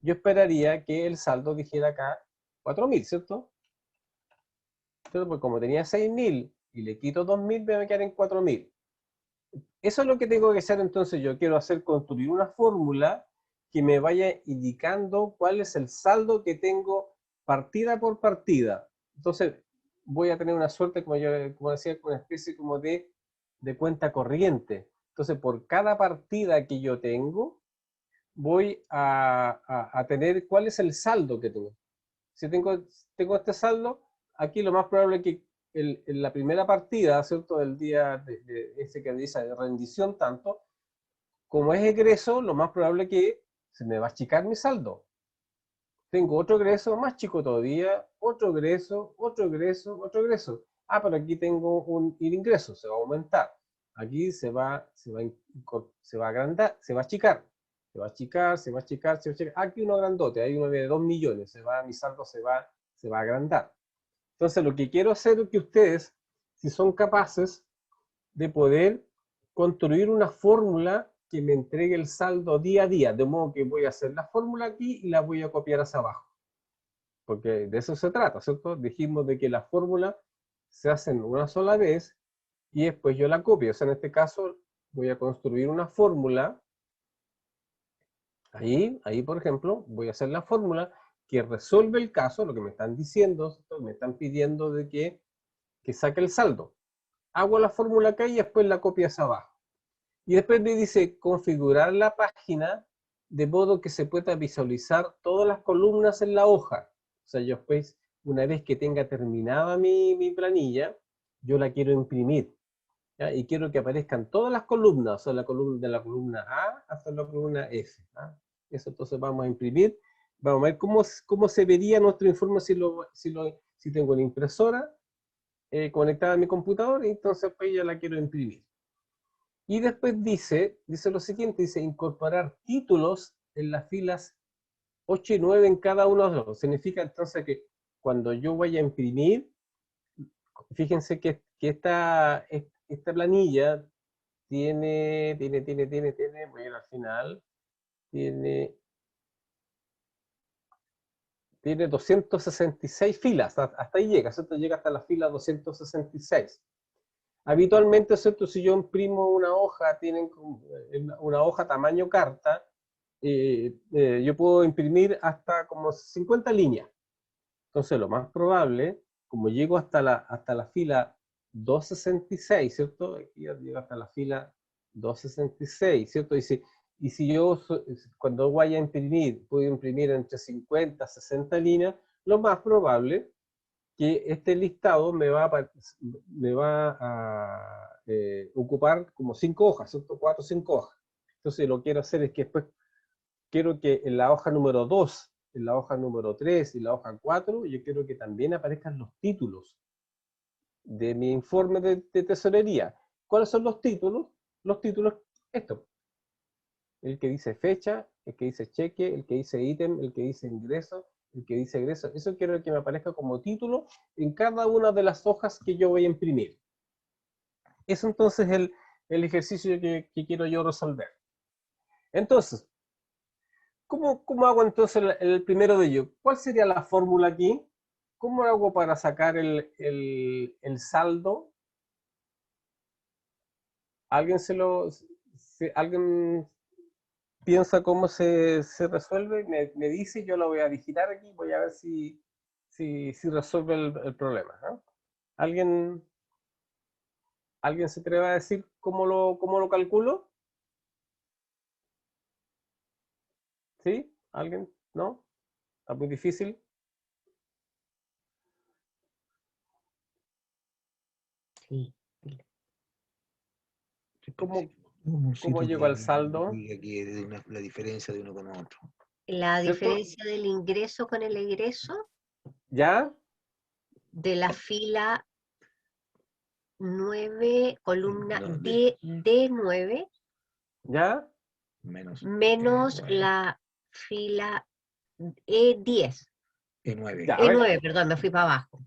yo esperaría que el saldo dijera acá 4.000, ¿cierto? Entonces, pues como tenía 6.000 y le quito 2.000, me va a quedar en 4.000. Eso es lo que tengo que hacer entonces. Yo quiero construir una fórmula que me vaya indicando cuál es el saldo que tengo partida por partida. Entonces voy a tener una suerte, como decía, una especie como de cuenta corriente. Entonces por cada partida que yo tengo, voy a tener cuál es el saldo que tengo. Si tengo este saldo, aquí lo más probable es que en la primera partida, ¿cierto? Del día de ese que dice de rendición tanto, como es egreso, lo más probable es que se me va a achicar mi saldo. Tengo otro egreso más chico todavía, otro egreso, otro egreso, otro egreso. Ah, pero aquí tengo un ingreso, se va a aumentar. Aquí se va a agrandar, se va a achicar. Se va a achicar, se va a achicar, se va a achicar. Aquí uno grandote, hay uno de 2 millones, mi saldo se va a agrandar. Entonces, lo que quiero hacer es que ustedes, si son capaces de poder construir una fórmula que me entregue el saldo día a día, de modo que voy a hacer la fórmula aquí y la voy a copiar hacia abajo. Porque de eso se trata, ¿cierto? Dijimos de que la fórmula se hace una sola vez y después yo la copio. O sea, en este caso voy a construir una fórmula. Ahí, por ejemplo, voy a hacer la fórmula que resuelve el caso, lo que me están diciendo, ¿cierto? Me están pidiendo de que saque el saldo. Hago la fórmula acá y después la copio hacia abajo. Y después me dice configurar la página de modo que se pueda visualizar todas las columnas en la hoja. O sea, yo después, una vez que tenga terminada mi planilla, yo la quiero imprimir, ¿ya? Y quiero que aparezcan todas las columnas, o sea, la columna, de la columna A hasta la columna F. ¿Ah? Eso entonces vamos a imprimir. Vamos a ver cómo se vería nuestro informe si tengo una impresora conectada a mi computador, y entonces pues ya la quiero imprimir. Y después dice lo siguiente, dice incorporar títulos en las filas 8 y 9 en cada uno de los. Significa entonces que cuando yo vaya a imprimir, fíjense que esta planilla tiene, voy a ir al final, tiene 266 filas, hasta ahí llega, ¿cierto? Llega hasta la fila 266. Habitualmente, ¿cierto? Si yo imprimo una hoja, tienen una hoja tamaño carta, yo puedo imprimir hasta como 50 líneas. Entonces, lo más probable, como llego hasta la fila 266, ¿cierto? Aquí llego hasta la fila 266, ¿cierto? Y si yo, cuando vaya a imprimir, puedo imprimir entre 50 y 60 líneas, lo más probable que este listado me va a ocupar como 5 hojas, ¿cierto? 4 o 5 hojas. Entonces, lo que quiero hacer es que después quiero que en la hoja número 2, en la hoja número 3 y la hoja 4, yo quiero que también aparezcan los títulos de mi informe de tesorería. ¿Cuáles son los títulos? Los títulos, esto. El que dice fecha, el que dice cheque, el que dice ítem, el que dice ingreso, el que dice egreso. Eso quiero que me aparezca como título en cada una de las hojas que yo voy a imprimir. Eso entonces es el ejercicio que quiero yo resolver. Entonces, ¿cómo hago entonces el primero de ellos? ¿Cuál sería la fórmula aquí? ¿Cómo hago para sacar el saldo? ¿Alguien piensa cómo se resuelve? Me dice, yo lo voy a digitar aquí, voy a ver si resuelve el problema, ¿no? ¿Alguien se atreve a decir cómo lo calculo? ¿Sí? ¿Alguien? ¿No? ¿Está muy difícil? Sí. ¿Cómo llego al saldo? Aquí la diferencia de uno con otro. La ¿Cierto? diferencia del ingreso con el egreso ¿Ya? de la fila 9, columna No, D9, ¿Ya? menos la fila E10. E9. Ya, a ver. E9, perdón, me fui para abajo.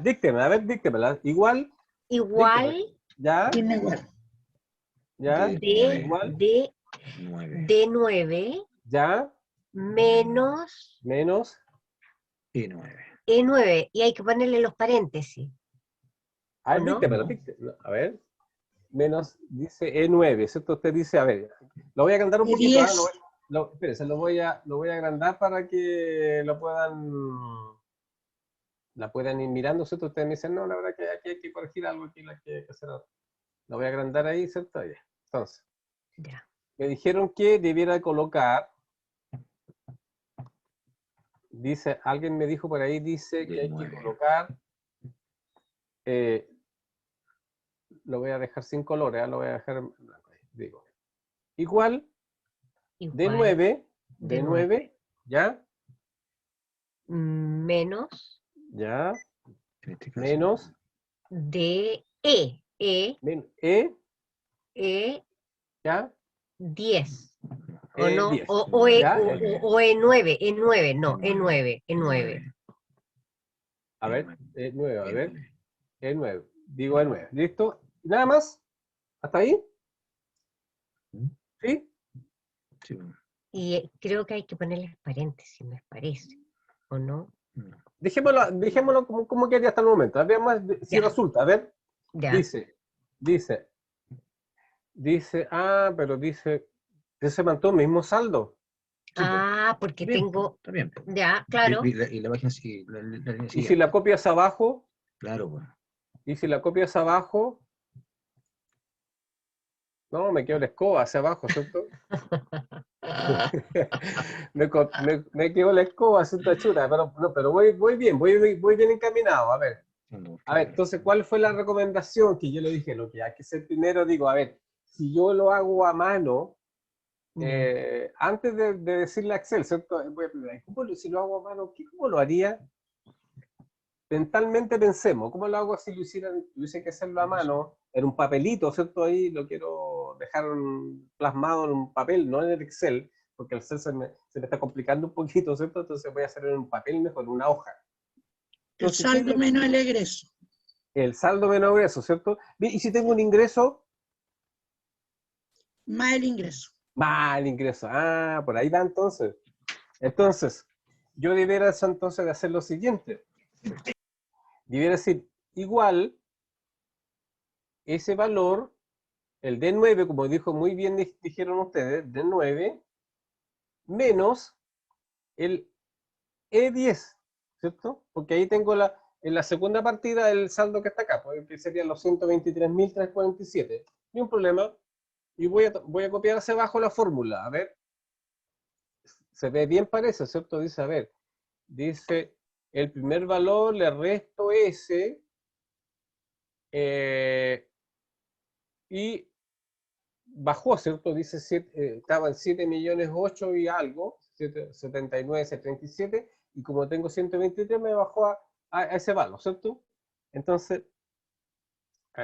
Díctemela, a ver, díctemela. Igual. Igual Díctemela. ¿Ya? Tiene igual. ¿Ya? de Igual. D9 ¿Ya? menos Menos. E9. E9. Y hay que ponerle los paréntesis. A ver, ¿O no? díctemela, díctemela. A ver. Menos, dice E9, ¿cierto? Usted dice, a ver, lo voy a agrandar un poquito, ¿eh? Espérense, lo voy a agrandar para que la puedan ir mirando, ¿cierto? Ustedes me dicen, no, la verdad que aquí hay que corregir algo, aquí hay que hacer algo. Lo voy a agrandar ahí, ¿cierto? Ya. Entonces, Ya. me dijeron que debiera colocar, dice, alguien me dijo por ahí, dice que hay que colocar, lo voy a dejar sin colores, lo voy a dejar en blanco, digo. Igual, Igual de 9, ¿ya? menos ¿Ya? En este caso. Menos. de E. ¿Ya? 10. ¿O no? 10. O ¿Ya? E9. E9, no, E9. E9. A ver, E9, a ver. E9. Digo E9. ¿Listo? ¿Nada más? ¿Hasta ahí? ¿Sí? Sí. Y creo que hay que ponerles paréntesis, me parece. ¿O no? Dejémoslo como quería hasta el momento. Veamos si Ya. resulta. A ver. Ya. Dice, pero dice que se mantuvo el mismo saldo. Ah, porque Bien, tengo. está bien. Ya, claro. Y la página sí, la línea Y si siguiente. la copias abajo, Claro, pues. y si la copias abajo, No, me quedó la escoba hacia abajo, ¿cierto? Me quedó la escoba, ¿cierto? Chuta, pero, no, pero voy bien, voy bien encaminado. A ver, entonces, ¿cuál fue la recomendación que yo le dije? Lo que hay que hacer primero, digo, a ver, si yo lo hago a mano, antes de decirle a Excel, ¿cierto? Voy a primero, si lo hago a mano, ¿cómo lo haría? Mentalmente pensemos, ¿cómo lo hago si tuviese que hacerlo a mano, en un papelito, ¿cierto? Ahí lo quiero dejar plasmado en un papel, no en el Excel, porque el Excel se me está complicando un poquito, ¿cierto? Entonces voy a hacerlo en un papel mejor, en una hoja. El Entonces, saldo menos el egreso. el saldo menos ingreso, ¿cierto? Y si tengo un ingreso, Más el ingreso. el ingreso. Ah, por ahí va entonces. Entonces, yo debiera entonces de hacer lo siguiente. Debiera decir, igual, ese valor, el D9, como dijo muy bien, dijeron ustedes, D9, menos el E10, ¿cierto? Porque ahí tengo en la segunda partida el saldo que está acá, que serían los 123.347. Ni un problema. Y voy a copiar hacia abajo la fórmula. A ver, se ve bien, parece, ¿cierto? Dice, a ver, dice, el primer valor le resto S y bajó, ¿cierto? Dice, estaba en 7.000.008 y algo, 79.737, y como tengo 123 me bajó a ese valor, ¿cierto? Entonces,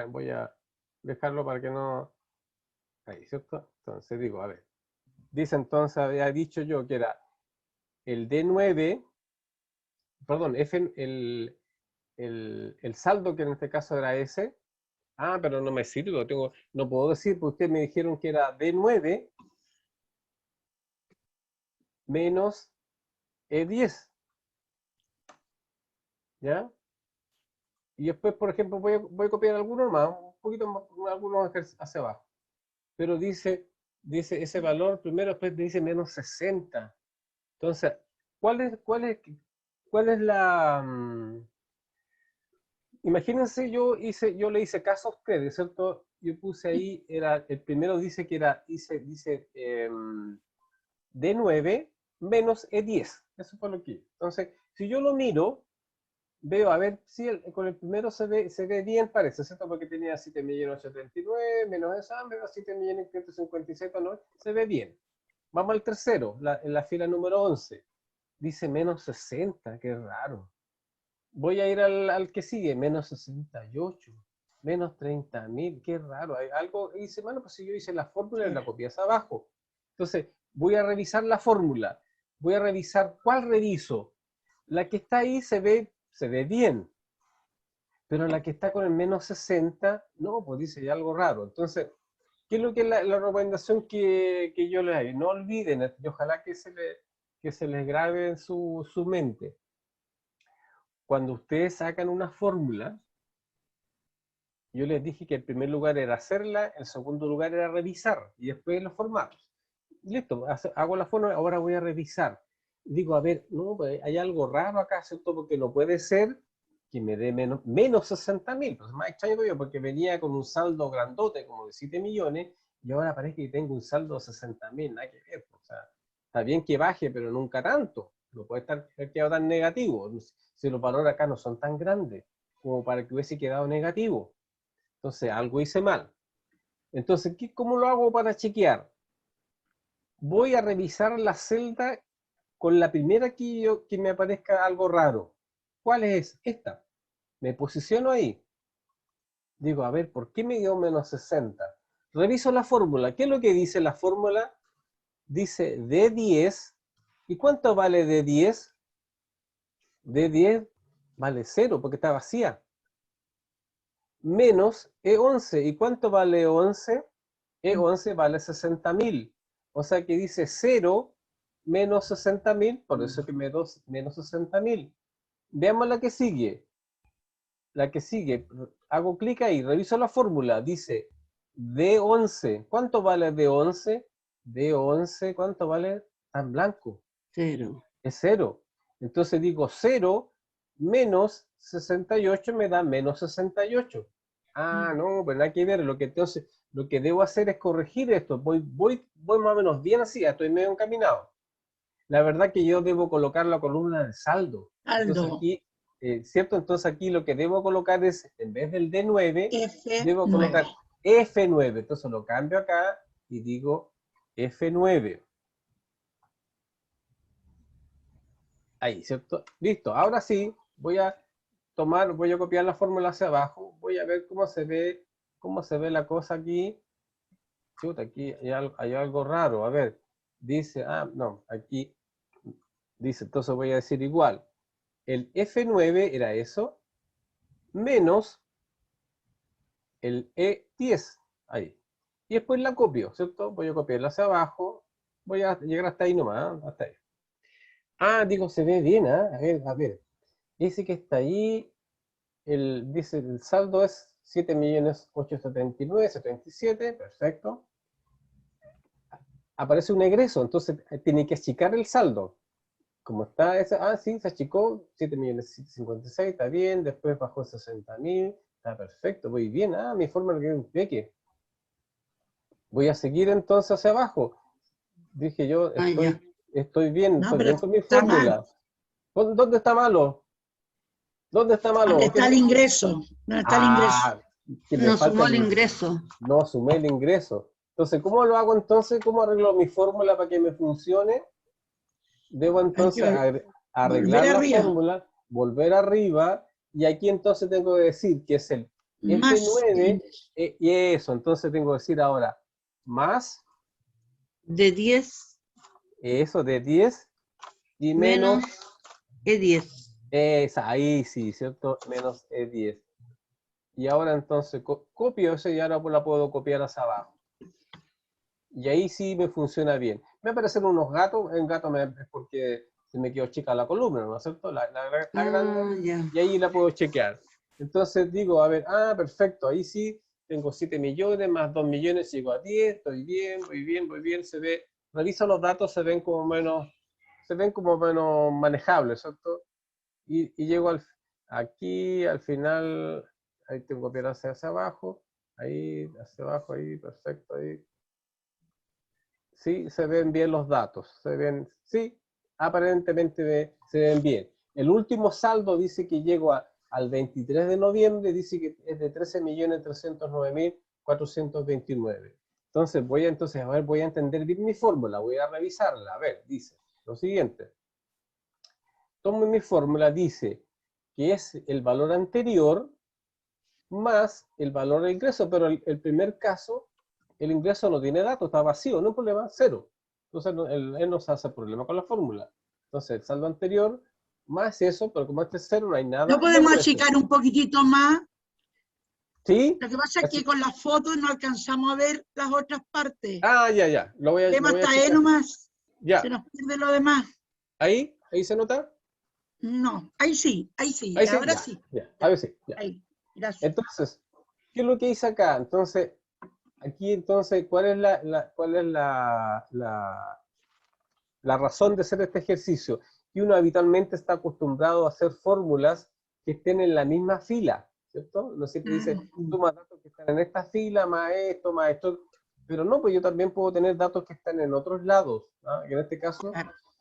voy a dejarlo para que no... Ahí, ¿cierto? Entonces digo, a ver, dice entonces, había dicho yo que era el D9, perdón, el saldo que en este caso era ese. Ah, pero no me sirve, no puedo decir, porque ustedes me dijeron que era D9 menos E10, ¿ya? Y después, por ejemplo, voy a copiar algunos más, un poquito más, algunos hacia abajo. Pero dice ese valor primero, después dice menos 60. Entonces, ¿cuál es la... imagínense, yo le hice caso a ustedes, ¿cierto? Yo puse ahí, el primero dice que era, dice D9 menos E10. Eso fue lo que... Entonces, si yo lo miro, veo, a ver, si con el primero se ve bien, parece, ¿cierto? Porque tenía 7.839.000, menos esa, menos 7.556.000, ¿no? Se ve bien. Vamos al tercero, en la fila número 11. Dice menos 60, qué raro. Voy a ir al que sigue, menos 68, menos 30.000, qué raro. Hay algo, y dice, bueno, pues si yo hice la fórmula y la copié hacia abajo. Entonces, voy a revisar la fórmula. Voy a revisar, ¿cuál reviso? La que está ahí se ve bien, pero la que está con el menos 60, no, pues dice hay algo raro. Entonces, ¿qué es lo que es la recomendación que yo les doy? No olviden, y ojalá que se les grabe en su mente. Cuando ustedes sacan una fórmula, yo les dije que el primer lugar era hacerla, el segundo lugar era revisar, y después los formatos. Listo, hago la fórmula, ahora voy a revisar. Digo, a ver, no, pues hay algo raro acá, ¿cierto? Porque no puede ser que me dé menos 60.000. Pues más extraño todavía, porque venía con un saldo grandote, como de 7 millones, y ahora parece que tengo un saldo de 60.000, nada que ver. O sea, está bien que baje, pero nunca tanto. No puede estar quedado tan negativo. Si los valores acá no son tan grandes como para que hubiese quedado negativo. Entonces, algo hice mal. Entonces, ¿cómo lo hago para chequear? Voy a revisar la celda con la primera que me aparezca algo raro. ¿Cuál es? Esta. Me posiciono ahí. Digo, a ver, ¿por qué me dio menos 60? Reviso la fórmula. ¿Qué es lo que dice la fórmula? Dice D10. ¿Y cuánto vale D10? D10 vale 0 porque está vacía. Menos E11. ¿Y cuánto vale E11? E11 vale 60.000. O sea que dice 0 menos 60.000, por eso que me da menos 60.000. Veamos la que sigue. La que sigue, hago clic ahí, reviso la fórmula, dice D11. ¿Cuánto vale D11? D11, ¿cuánto vale? Está en blanco. 0. Es 0. Entonces digo 0 menos 68 me da menos 68. Ah, no, pues nada que ver. Entonces, lo que debo hacer es corregir esto. Voy más o menos bien así, ya estoy medio encaminado. La verdad que yo debo colocar la columna del saldo. Entonces Aldo, aquí, ¿cierto? Entonces aquí lo que debo colocar es, en vez del D9, debo colocar F9. F9. Entonces lo cambio acá y digo F9. Ahí, ¿cierto? Listo. Ahora sí, voy a copiar la fórmula hacia abajo. Voy a ver cómo se ve la cosa aquí. Chuta, aquí hay algo raro. A ver, dice, no, aquí dice, entonces voy a decir igual. El F9 era eso, menos el E10. Ahí. Y después la copio, ¿cierto? Voy a copiarla hacia abajo. Voy a llegar hasta ahí nomás, hasta ahí. Digo, se ve bien, ¿ah? A ver. Dice que está ahí, dice el saldo es 7.879.77, perfecto. Aparece un egreso, entonces tiene que achicar el saldo. Como está ese, sí, se achicó, 7.756.000, está bien, después bajó 60.000, está perfecto, voy bien, mi forma que un peque. Voy a seguir entonces hacia abajo. Dije yo, Ya. estoy bien No, pero con mi está mal. fórmula. ¿Dónde está malo? ¿Dónde está ¿Dónde malo? está el ingreso? ¿Dónde está el ingreso? Que me No falta sumó el ingreso. no sumé el ingreso. Entonces, ¿cómo lo hago entonces? ¿Cómo arreglo mi fórmula para que me funcione? Debo Hay entonces que arreglar volver la arriba. fórmula, volver arriba, y aquí entonces tengo que decir que es el Más el F9, ingreso. y eso, entonces tengo que decir ahora, más De 10 eso de 10 y menos menos, E10. ahí sí, ¿cierto? Menos E10. Y ahora entonces copio eso y ahora la puedo copiar hacia abajo. Y ahí sí me funciona bien. Me aparecen unos gatos, el gato es porque se me quedó chica la columna, ¿no es cierto? Está grande, Ya. y ahí la puedo chequear. Entonces digo, a ver, perfecto, ahí sí, tengo 7 millones, más 2 millones, llego a 10, estoy bien, voy bien, reviso los datos, se ven como menos manejables, ¿cierto? Y llego aquí, al final, ahí tengo que copiar hacia abajo, ahí, hacia abajo, ahí, perfecto, ahí. Sí, se ven bien los datos, sí, aparentemente se ven bien. El último saldo dice que llego al 23 de noviembre, dice que es de 13.309.429. Entonces voy a entender bien mi fórmula, voy a revisarla. A ver, dice lo siguiente. Tomo mi fórmula, dice que es el valor anterior más el valor del ingreso, pero el primer caso, el ingreso no tiene datos, está vacío, no hay problema, cero. Entonces él nos hace problema con la fórmula. Entonces el saldo anterior más eso, pero como este es cero, no hay No nada de podemos ingreso. achicar un poquitito más. ¿Sí? Lo que pasa es que con las fotos no alcanzamos a ver las otras partes. Ya. Lo voy a Hasta ahí achicar. nomás. Ya. Se nos pierde lo demás. ¿Ahí se nota? No, ahí sí, Ahí sí, ahora ya. sí. A ver sí, ya. Ahí, gracias. Entonces, ¿qué es lo que hice acá? Entonces, aquí entonces, ¿cuál es la razón de hacer este ejercicio? Que uno habitualmente está acostumbrado a hacer fórmulas que estén en la misma fila, ¿cierto? Uno siempre dice, toma datos que están en esta fila, más esto, pero no, pues yo también puedo tener datos que están en otros lados, que en este caso,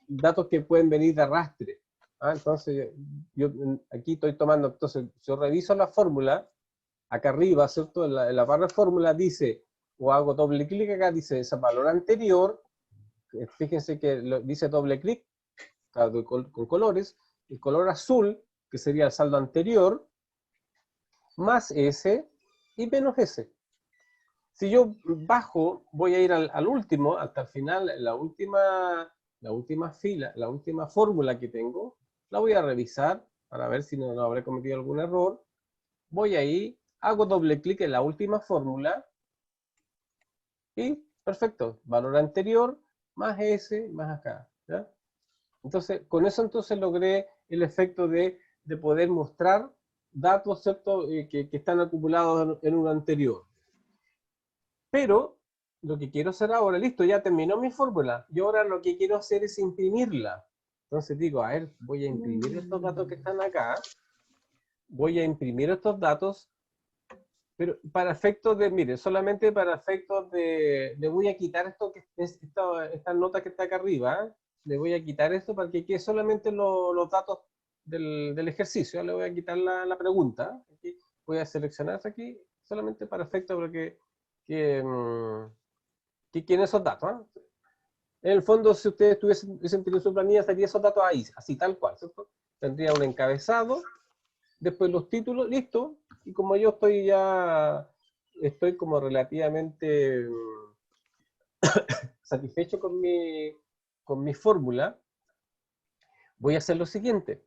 datos que pueden venir de arrastre. Entonces, yo aquí estoy tomando, entonces, yo reviso la fórmula, acá arriba, ¿cierto? En la barra de fórmula dice, o hago doble clic acá, dice ese valor anterior. Fíjense que dice doble clic con colores, el color azul, que sería el saldo anterior, más S y menos S. Si yo bajo, voy a ir al último, hasta el final, la última fila, la última fórmula que tengo, la voy a revisar para ver si no habré cometido algún error. Voy ahí, hago doble clic en la última fórmula y perfecto, valor anterior más S más acá, ¿ya? Entonces, con eso entonces logré el efecto de poder mostrar datos, ¿cierto? Que están acumulados en un anterior. Pero lo que quiero hacer ahora, listo, ya terminó mi fórmula. Y ahora lo que quiero hacer es imprimirla. Entonces digo, a ver, voy a imprimir estos datos que están acá. Voy a imprimir estos datos Pero para efectos de, mire, solamente para efectos de, le voy a quitar esto que es esta nota que está acá arriba, ¿eh? Le voy a quitar esto para que quede solamente los datos del ejercicio, ¿eh? Le voy a quitar la pregunta, ¿eh? Aquí voy a seleccionar aquí solamente para efectos para que queden esos datos, ¿eh? En el fondo, si ustedes hubiesen tenido su planilla, estaría esos datos ahí, así tal cual, ¿cierto? Tendría un encabezado, después los títulos, listo, y como yo estoy como relativamente satisfecho con mi fórmula, voy a hacer lo siguiente,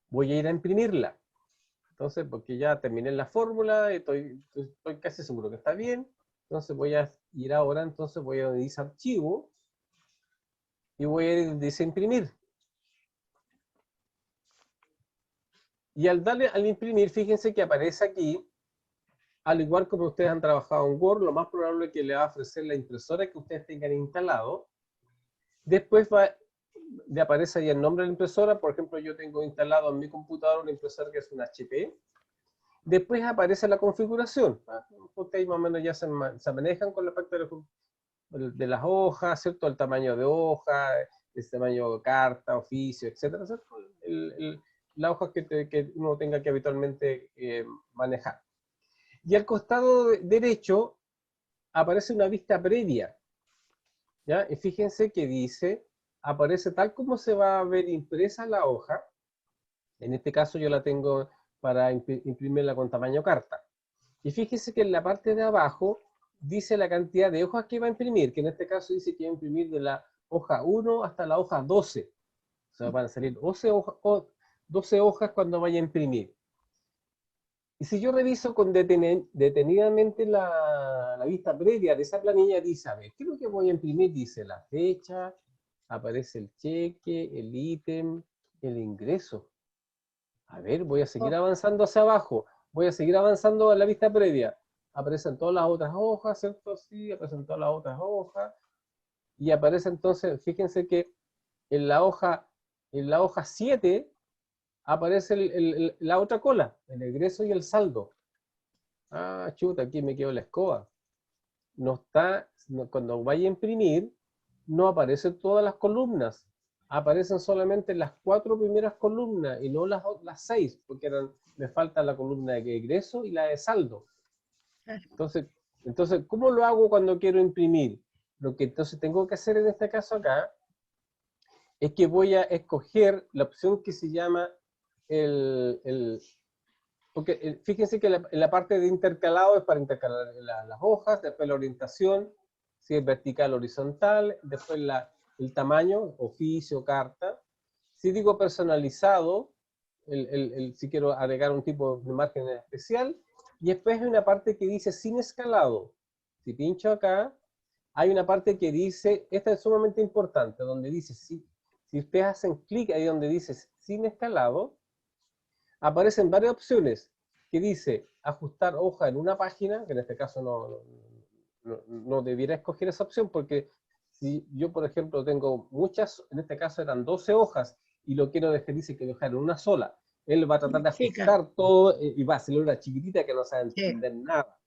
voy a ir a imprimirla. Entonces, porque ya terminé la fórmula, estoy casi seguro que está bien, entonces voy a ir ahora, entonces voy a dice archivo, y voy a ir a dice imprimir. Y al darle al imprimir, fíjense que aparece aquí, al igual como ustedes han trabajado en Word, lo más probable es que le va a ofrecer la impresora que ustedes tengan instalado. Después le aparece ahí el nombre de la impresora. Por ejemplo, yo tengo instalado en mi computadora una impresora que es una HP. Después aparece la configuración. Ustedes más o menos ya se manejan con la parte de las hojas, ¿cierto? El tamaño de hoja, el tamaño de carta, oficio, etcétera, ¿cierto? La hoja que uno tenga que habitualmente manejar. Y al costado derecho aparece una vista previa, ¿ya? Y fíjense que dice, aparece tal como se va a ver impresa la hoja. En este caso yo la tengo para imprimirla con tamaño carta. Y fíjense que en la parte de abajo dice la cantidad de hojas que va a imprimir, que en este caso dice que va a imprimir de la hoja 1 hasta la hoja 12. O sea, van a salir 12 hojas cuando vaya a imprimir. Y si yo reviso detenidamente la vista previa de esa planilla, dice, a ver, ¿qué es lo que voy a imprimir? Dice la fecha, aparece el cheque, el ítem, el ingreso. A ver, voy a seguir avanzando hacia abajo, voy a seguir avanzando a la vista previa. Aparecen todas las otras hojas, ¿cierto? Sí, aparecen todas las otras hojas. Y aparece entonces, fíjense que en la hoja 7, aparece la otra cola, el egreso y el saldo. Ah, chuta, aquí me quedó la escoba. Cuando vaya a imprimir, no aparecen todas las columnas. Aparecen solamente las 4 primeras columnas y no las 6, porque me falta la columna de egreso y la de saldo. Entonces, ¿cómo lo hago cuando quiero imprimir? Lo que entonces tengo que hacer en este caso acá es que voy a escoger la opción que se llama porque fíjense que en la parte de intercalado es para intercalar las hojas, después la orientación, si es vertical o horizontal, después el tamaño, oficio, carta. Si digo personalizado, si quiero agregar un tipo de margen especial, y después hay una parte que dice sin escalado. Si pincho acá, hay una parte que dice, esta es sumamente importante, donde dice, si ustedes hacen clic ahí donde dice sin escalado, aparecen varias opciones que dice ajustar hoja en una página, que en este caso no debiera escoger esa opción, porque si yo, por ejemplo, tengo muchas, en este caso eran 12 hojas, y lo quiero dejar, dice que dejar en una sola, él va a tratar de ajustar todo, y va a hacer una chiquitita que no sabe entender nada.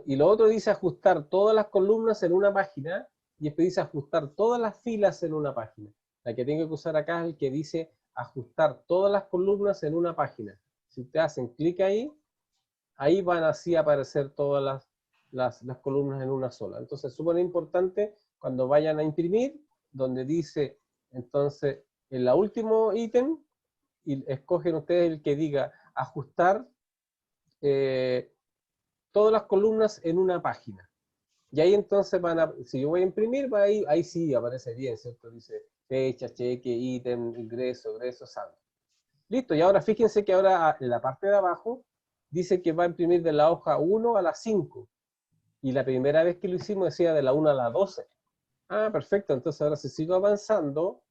Y lo otro dice ajustar todas las columnas en una página, y después dice ajustar todas las filas en una página. La que tengo que usar acá es el que dice ajustar todas las columnas en una página. Si ustedes hacen clic ahí van así a aparecer todas las columnas en una sola. Entonces es súper importante cuando vayan a imprimir, donde dice, entonces, en el último ítem, y escogen ustedes el que diga ajustar todas las columnas en una página. Y ahí entonces si yo voy a imprimir, ahí sí aparece bien, ¿cierto? Dice fecha, cheque, ítem, egreso, saldo. Listo, y ahora fíjense que ahora en la parte de abajo dice que va a imprimir de la hoja 1 a la 5. Y la primera vez que lo hicimos decía de la 1 a la 12. Ah, perfecto, entonces ahora si sigo avanzando,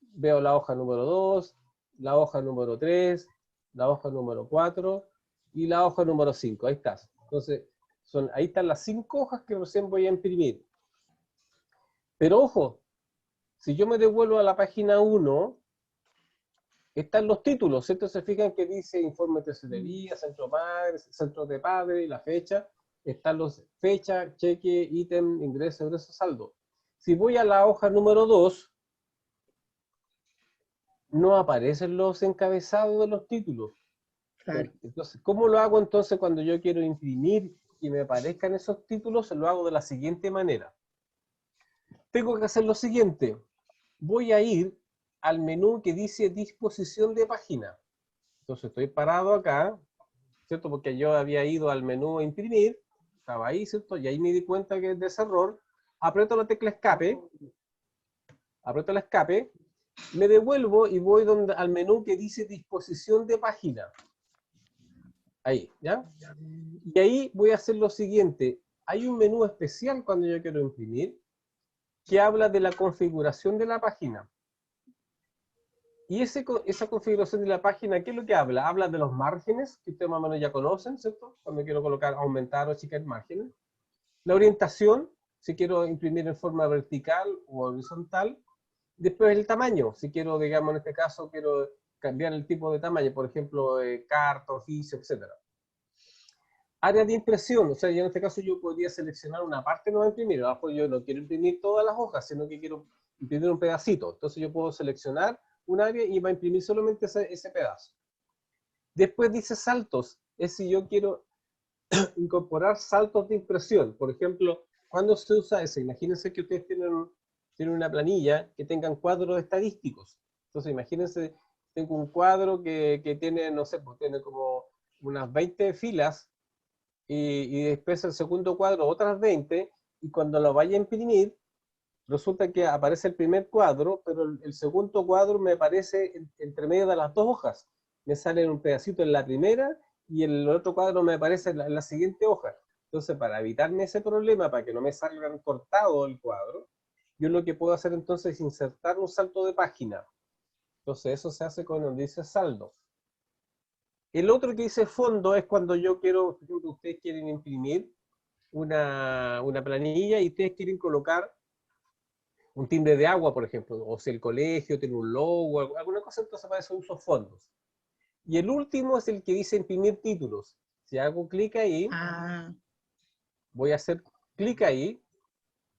veo la hoja número 2, la hoja número 3, la hoja número 4 y la hoja número 5. Ahí está. Entonces, ahí están las 5 hojas que recién voy a imprimir. Pero ojo, si yo me devuelvo a la página 1, están los títulos, ¿cierto? Se fijan que dice informe de tesorería, centro madre, centro de padre, la fecha. Están los fecha, cheque, ítem, ingreso, egreso, saldo. Si voy a la hoja número 2, no aparecen los encabezados de los títulos. Claro. Entonces, ¿cómo lo hago entonces cuando yo quiero imprimir y me aparezcan esos títulos? Lo hago de la siguiente manera. Tengo que hacer lo siguiente. Voy a ir al menú que dice disposición de página. Entonces estoy parado acá, ¿cierto? Porque yo había ido al menú a imprimir, estaba ahí, ¿cierto? Y ahí me di cuenta que es de ese error. Aprieto la tecla escape, me devuelvo y voy al menú que dice disposición de página. Ahí, ¿ya? Y ahí voy a hacer lo siguiente. Hay un menú especial cuando yo quiero imprimir que habla de la configuración de la página. Y esa configuración de la página, ¿qué es lo que habla? Habla de los márgenes, que ustedes más o menos ya conocen, ¿cierto? Cuando quiero colocar, aumentar o achicar márgenes. La orientación, si quiero imprimir en forma vertical o horizontal. Después el tamaño, si quiero, digamos, en este caso, quiero cambiar el tipo de tamaño, por ejemplo, carta, oficio, etc. Área de impresión, o sea, yo en este caso yo podría seleccionar una parte no imprimir, a lo mejor yo no quiero imprimir todas las hojas, sino que quiero imprimir un pedacito. Entonces yo puedo seleccionar un área y va a imprimir solamente ese pedazo. Después dice saltos, es si yo quiero incorporar saltos de impresión. Por ejemplo, ¿cuándo se usa ese? Imagínense que ustedes tienen una planilla que tengan cuadros estadísticos. Entonces imagínense, tengo un cuadro que tiene, no sé, pues tiene como unas 20 filas, y después el segundo cuadro otras 20, y cuando lo vaya a imprimir, resulta que aparece el primer cuadro, pero el segundo cuadro me aparece entre medio de las dos hojas. Me sale un pedacito en la primera, y el otro cuadro me aparece en la siguiente hoja. Entonces, para evitarme ese problema, para que no me salgan cortado el cuadro, yo lo que puedo hacer entonces es insertar un salto de página. Entonces, eso se hace con donde dice saldo. El otro que dice fondo es cuando yo quiero, por ejemplo, ustedes quieren imprimir una planilla y ustedes quieren colocar un timbre de agua, por ejemplo, o si el colegio tiene un logo, alguna cosa, entonces para eso uso fondos. Y el último es el que dice imprimir títulos. Si hago clic ahí, voy a hacer clic ahí,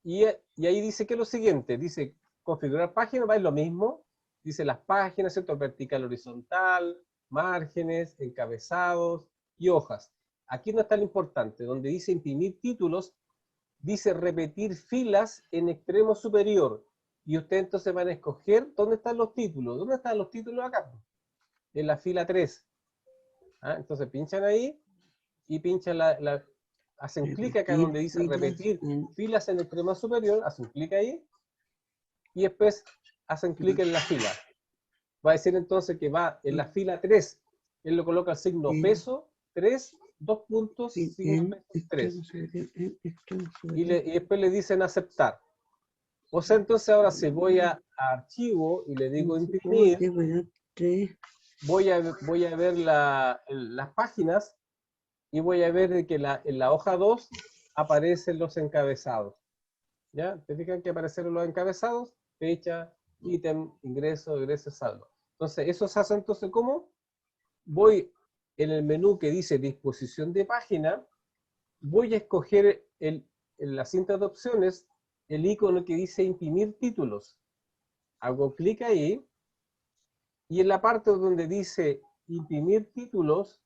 y ahí dice que es lo siguiente, dice configurar página, va, es lo mismo, dice las páginas, ¿cierto? Vertical, horizontal, márgenes, encabezados y hojas. Aquí no está lo importante, donde dice imprimir títulos, dice repetir filas en extremo superior. Y ustedes entonces van a escoger dónde están los títulos. ¿Dónde están los títulos acá? En la fila 3. Entonces pinchan ahí y pinchan hacen clic acá donde dice repetir filas en extremo superior, hacen clic ahí y después hacen clic en la fila. Va a decir entonces que va en la fila 3. Él lo coloca el signo peso 3, 2 puntos, signo peso 3. Y después le dicen aceptar. O sea, entonces ahora si voy a archivo y le digo imprimir, voy a ver las páginas y voy a ver que en la hoja 2 aparecen los encabezados. ¿Ya? ¿Te fijan que aparecieron los encabezados? Fecha, ítem, ingreso, egreso, saldo. Entonces, eso se hace entonces ¿cómo? Voy en el menú que dice disposición de página, voy a escoger en la cinta de opciones el icono que dice imprimir títulos. Hago clic ahí, y en la parte donde dice imprimir títulos,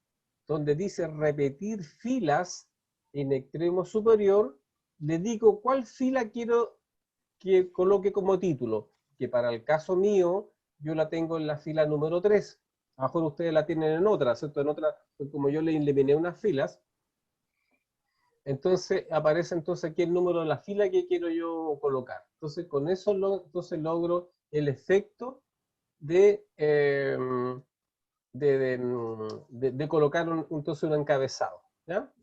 donde dice repetir filas en extremo superior, le digo cuál fila quiero que coloque como título, que para el caso mío, yo la tengo en la fila número 3. A lo mejor ustedes la tienen en otra, ¿cierto? En otra, como yo le eliminé unas filas, entonces aparece entonces aquí el número de la fila que quiero yo colocar. Entonces con eso logro el efecto de colocar entonces un encabezado. ¿Ya?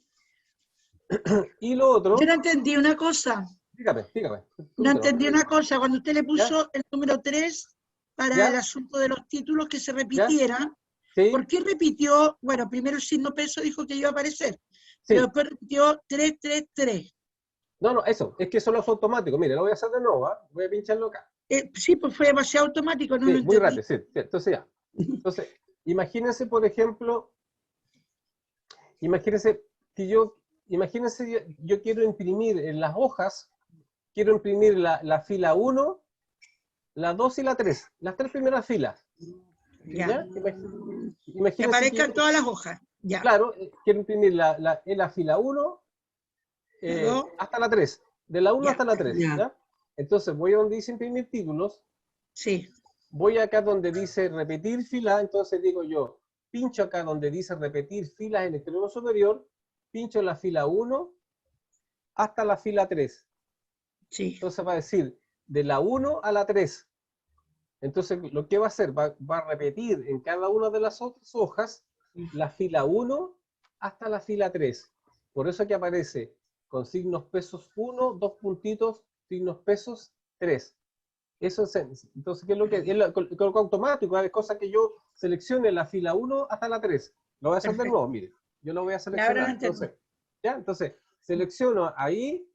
Y lo otro... Yo no entendí una cosa. Dígame. No entendí una cosa. Cuando usted le puso ¿Ya? el número 3 para ¿Ya? el asunto de los títulos que se repitieran, ¿Sí? ¿por qué repitió? Bueno, primero el signo peso dijo que iba a aparecer, Sí. pero después repitió 333. No, eso, es que eso lo hace automático. Mire, lo voy a hacer de nuevo, voy a pincharlo acá. Sí, pues fue demasiado automático, no Sí, lo muy entendí. rápido, sí. Entonces Entonces, imagínense, por ejemplo, imagínense yo quiero imprimir en las hojas, quiero imprimir la fila 1, la 2 y la 3, las 3 primeras filas. Ya. ¿Ya? Que Imagínense aparezcan que, todas las hojas. Ya. claro, quiero imprimir en la fila 1 La dos. hasta la 3, de la 1 Ya. hasta la 3. Ya. ¿Ya? Entonces voy a donde dice imprimir títulos, Sí. voy acá donde dice repetir fila, entonces digo yo, pincho acá donde dice repetir filas en el extremo superior, pincho la fila 1 hasta la fila 3. Sí. Entonces va a decir de la 1 a la 3. Entonces lo que va a hacer, va a repetir en cada una de las otras hojas la fila 1 hasta la fila 3. Por eso que aparece con signos pesos 1, 2 puntitos, signos pesos 3. Eso es, entonces, ¿qué es lo que es? Lo automático, es cosa que yo seleccione la fila 1 hasta la 3. Lo voy a hacer de Perfecto. nuevo, mire. Yo lo voy a Ya, ahora seleccionar. lo entendí. Entonces, ¿ya? Entonces, selecciono ahí,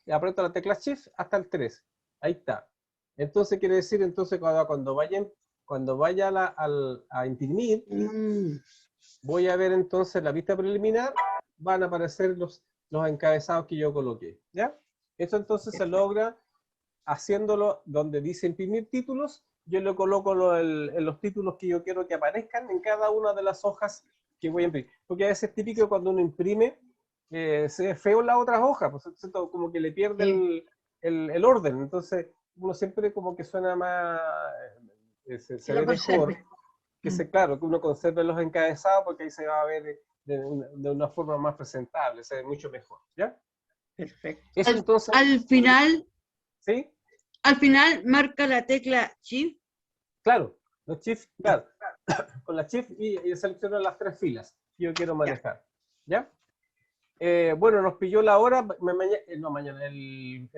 aprieto la tecla Shift hasta el 3. Ahí está. Entonces, quiere decir, entonces, cuando vaya a imprimir, voy a ver entonces la vista preliminar, van a aparecer los encabezados que yo coloqué. ¿Ya? Eso entonces se logra haciéndolo donde dice imprimir títulos, yo le coloco en los títulos que yo quiero que aparezcan en cada una de las hojas que voy a imprimir. Porque a veces es típico cuando uno imprime, se ve feo en las otras hojas, pues, como que le pierde el orden. Entonces, uno siempre como que suena más, se lo ve mejor, conserve. claro, que uno conserve los encabezados porque ahí se va a ver de una forma más presentable, se ve mucho mejor. ¿Ya? Perfecto. Eso entonces, Al final, ¿sí? al final marca la tecla Shift. Claro, los Shift, claro. Con la Shift y selecciono las 3 filas que yo quiero manejar. ¿Ya? Bueno, nos pilló la hora, mañana, el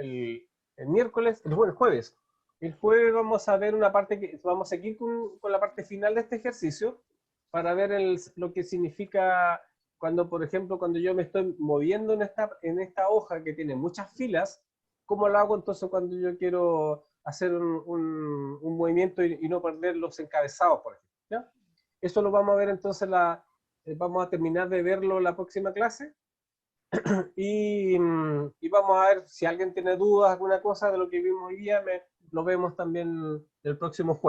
miércoles, el jueves. El jueves vamos a ver una parte que vamos a seguir con la parte final de este ejercicio para ver lo que significa cuando, por ejemplo, cuando yo me estoy moviendo en esta hoja que tiene muchas filas, ¿cómo lo hago entonces cuando yo quiero hacer un movimiento y no perder los encabezados, por ejemplo? ¿Ya? Eso lo vamos a ver entonces, vamos a terminar de verlo la próxima clase. Y vamos a ver si alguien tiene dudas, alguna cosa de lo que vimos hoy día, lo vemos también el próximo jueves.